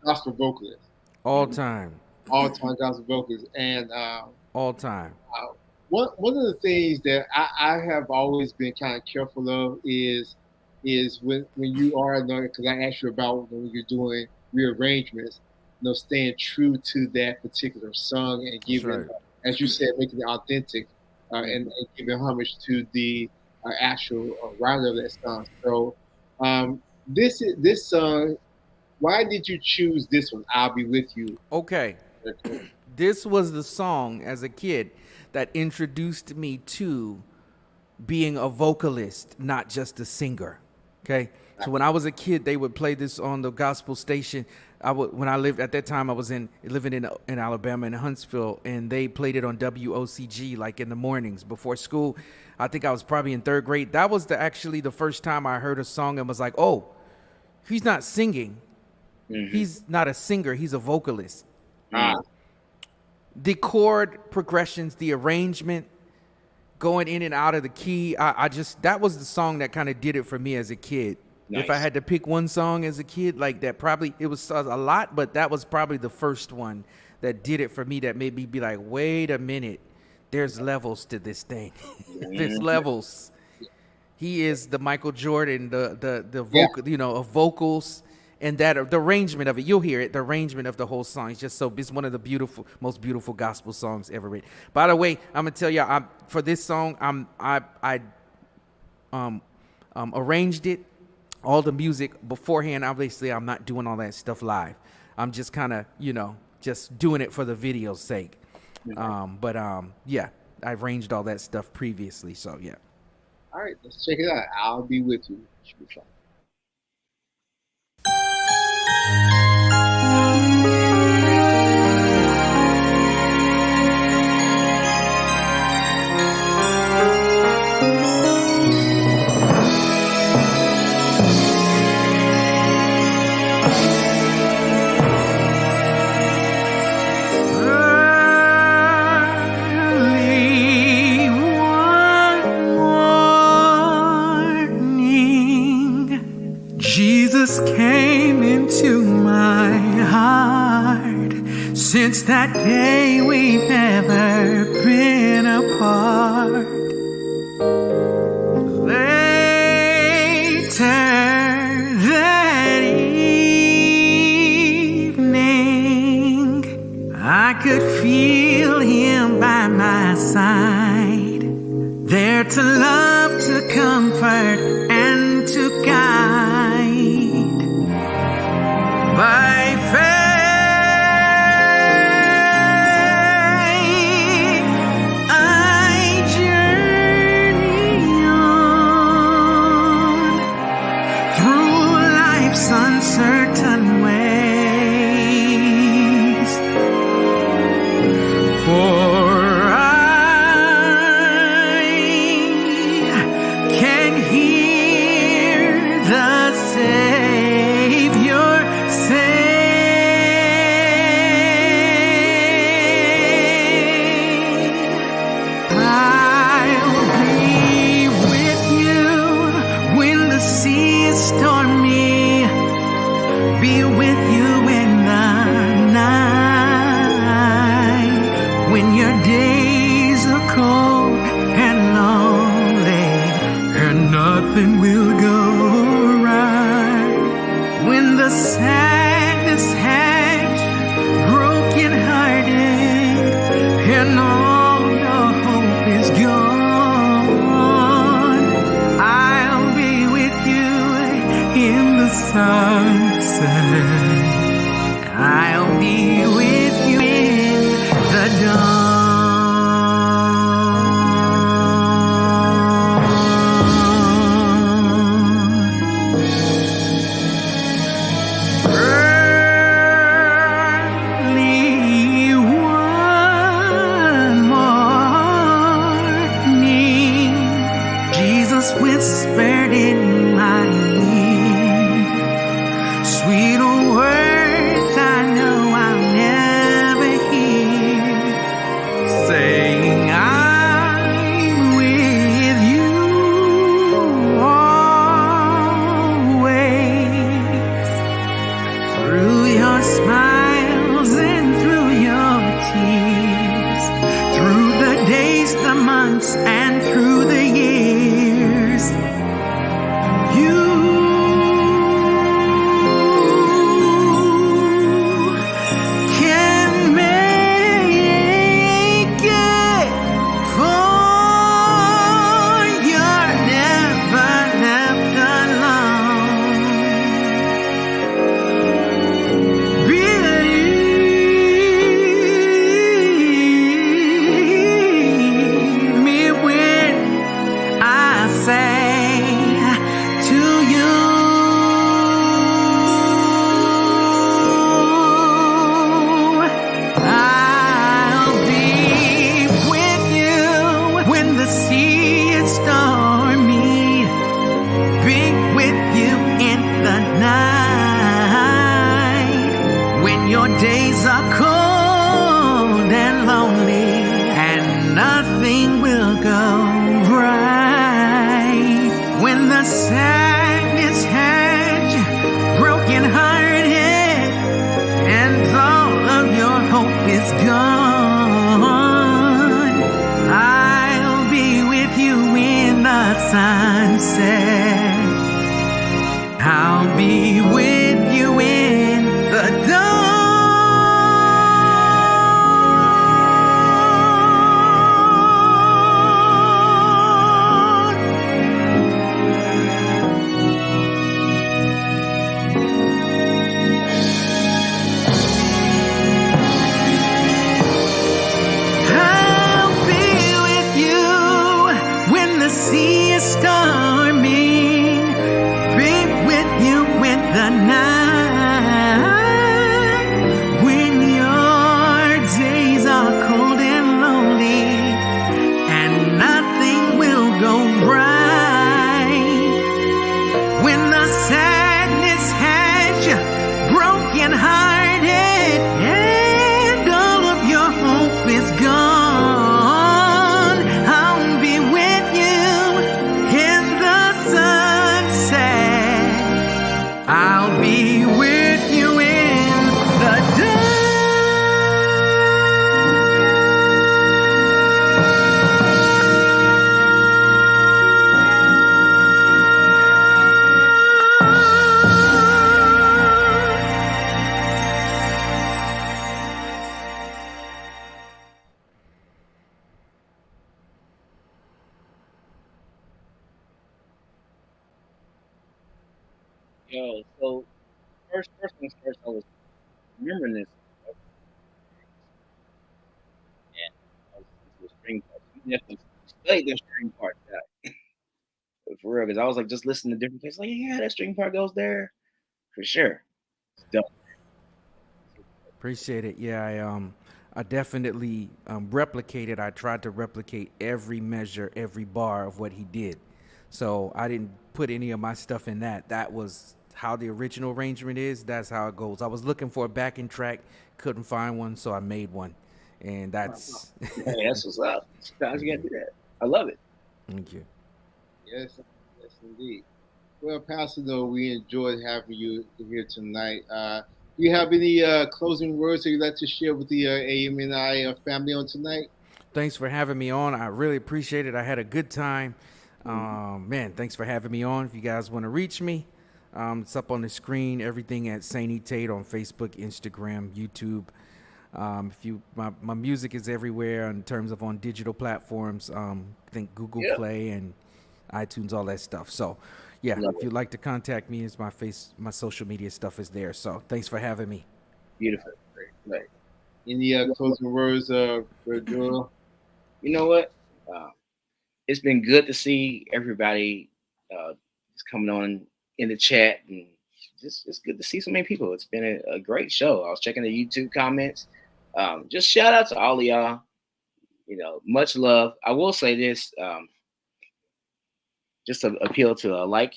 gospel vocalists. All time. All-time gospel vocalists. And all time. One of the things that I have always been kind of careful of is when you are, because I asked you about when you're doing rearrangements, staying true to that particular song and giving, as you said, making it authentic and giving homage to the actual writer of that song. So this song, why did you choose this one? I'll Be With You. Okay. This was the song as a kid that introduced me to being a vocalist, not just a singer. Okay. So when I was a kid, they would play this on the gospel station. When I lived at that time, I was living in Alabama in Huntsville, and they played it on WOCG like in the mornings before school. I think I was probably in third grade. That was actually the first time I heard a song and was like, oh, he's not singing. Mm-hmm. He's not a singer. He's a vocalist. The chord progressions, the arrangement, going in and out of the key. That was the song that kind of did it for me as a kid. Nice. If I had to pick one song as a kid, like that, probably it was a lot, but that was probably the first one that did it for me, that made me be like, wait a minute, there's levels to this thing. There's levels. He is the Michael Jordan, the vocal, of vocals, and that the arrangement of it. You'll hear it. The arrangement of the whole song is just it's one of the most beautiful gospel songs ever written. By the way, I'm gonna tell you, for this song, I arranged it, all the music beforehand. Obviously, I'm not doing all that stuff live. I'm just kind of, just doing it for the video's sake. Yeah, I arranged all that stuff previously. So yeah. All right, let's check it out. I'll Be With You. Should be fun. Came into my heart. Since that day we've never been apart. Later that evening, I could feel him by my side, there to love, to comfort, and to guide. By faith, I journey on through life's uncertain ways. For I can hear the Savior say, I'll be with you when the sea is stormy, be with you in the night, when your days are cold and lonely, and nothing will go right, when the sadness has broken hearted and all your hope is gone, I'll be with you in the sunset, I'll be with you in the dawn. Early one just whispered in my ear. Sweet words I know I'll never hear, saying I'm with you always. Through your smiles and through your tears, through the days, the months, and through the years, you can make it, for you're never left alone. Believe me when I say to you, I'll be with you when the sea is stormy, be with you in the night, when your days are cold and lonely and nothing will go right, when the sadness has you broken hearted and all of your hope is gone, I'll be with you in the sunset. I'll be with you in the dawn. I'll be with you when the sea is stormy, be with you with the night, when your days are cold and lonely and nothing will go right, when the sadness has you broken hearted and all of your hope is gone, I'll be with you in the sunset. I'll be with you in the Yo, so first things first, I was remembering this, and I was listening to the string parts. You definitely studied the string parts out for real, because I was like just listening to different places. Like, yeah, that string part goes there for sure. It's dope. Appreciate it. Yeah, I definitely replicated. I tried to replicate every measure, every bar of what he did. So I didn't put any of my stuff in that. That was how the original arrangement is. That's how it goes. I was looking for a backing track, couldn't find one, so I made one, and that's. Hey, that's what's up. Sometimes you gotta do that. I love it. Thank you. Yes, yes, indeed. Well, Pastor, though, we enjoyed having you here tonight. Do you have any closing words that you'd like to share with the A.M.N family on tonight? Thanks for having me on. I really appreciate it. I had a good time. Man, thanks for having me on. If you guys want to reach me, it's up on the screen. Everything at Sani Tait on Facebook, Instagram, YouTube. My music is everywhere in terms of on digital platforms. I think Google Play and iTunes, all that stuff. So, yeah, Love if you'd like to contact me, my social media stuff is there. So, thanks for having me. Beautiful. Great. Any closing words, for Joel? You know what? It's been good to see everybody just coming on in the chat, and it's good to see so many people. It's been a great show. I was checking the YouTube comments. Just shout out to all of y'all. You know, much love. I will say this. just appeal to like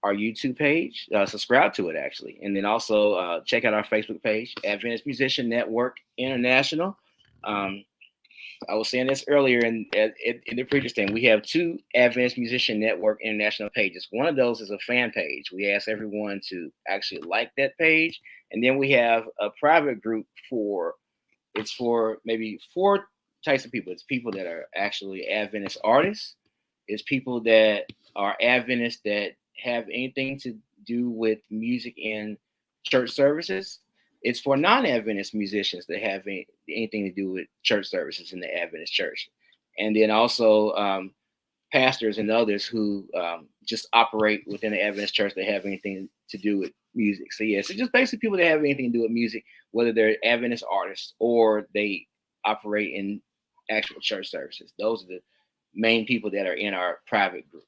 our YouTube page, subscribe to it actually, and then also check out our Facebook page, Adventist Musician Network International. I was saying this earlier in the previous thing. We have 2 Adventist Musician Network International pages. One of those is a fan page. We ask everyone to actually like that page, and then we have a private group for maybe 4 types of people. It's people that are actually Adventist artists. It's people that are Adventists that have anything to do with music in church services. It's for non-Adventist musicians that have anything to do with church services in the Adventist church. And then also pastors and others who just operate within the Adventist church that have anything to do with music. So yeah, so just basically people that have anything to do with music, whether they're Adventist artists or they operate in actual church services. Those are the main people that are in our private group.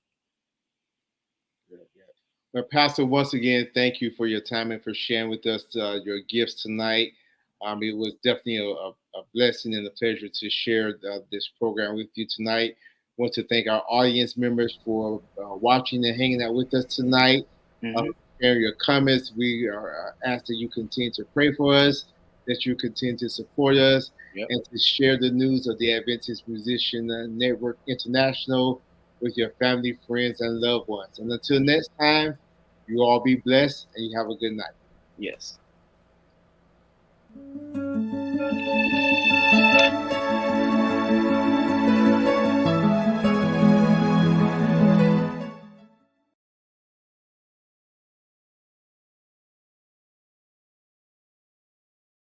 Well, Pastor, once again, thank you for your time and for sharing with us your gifts tonight. It was definitely a blessing and a pleasure to share this program with you tonight. I want to thank our audience members for watching and hanging out with us tonight. Sharing your comments. We are asked that you continue to pray for us, that you continue to support us, and to share the news of the Adventist Musician Network International with your family, friends, and loved ones. And until next time, you all be blessed and you have a good night. Yes.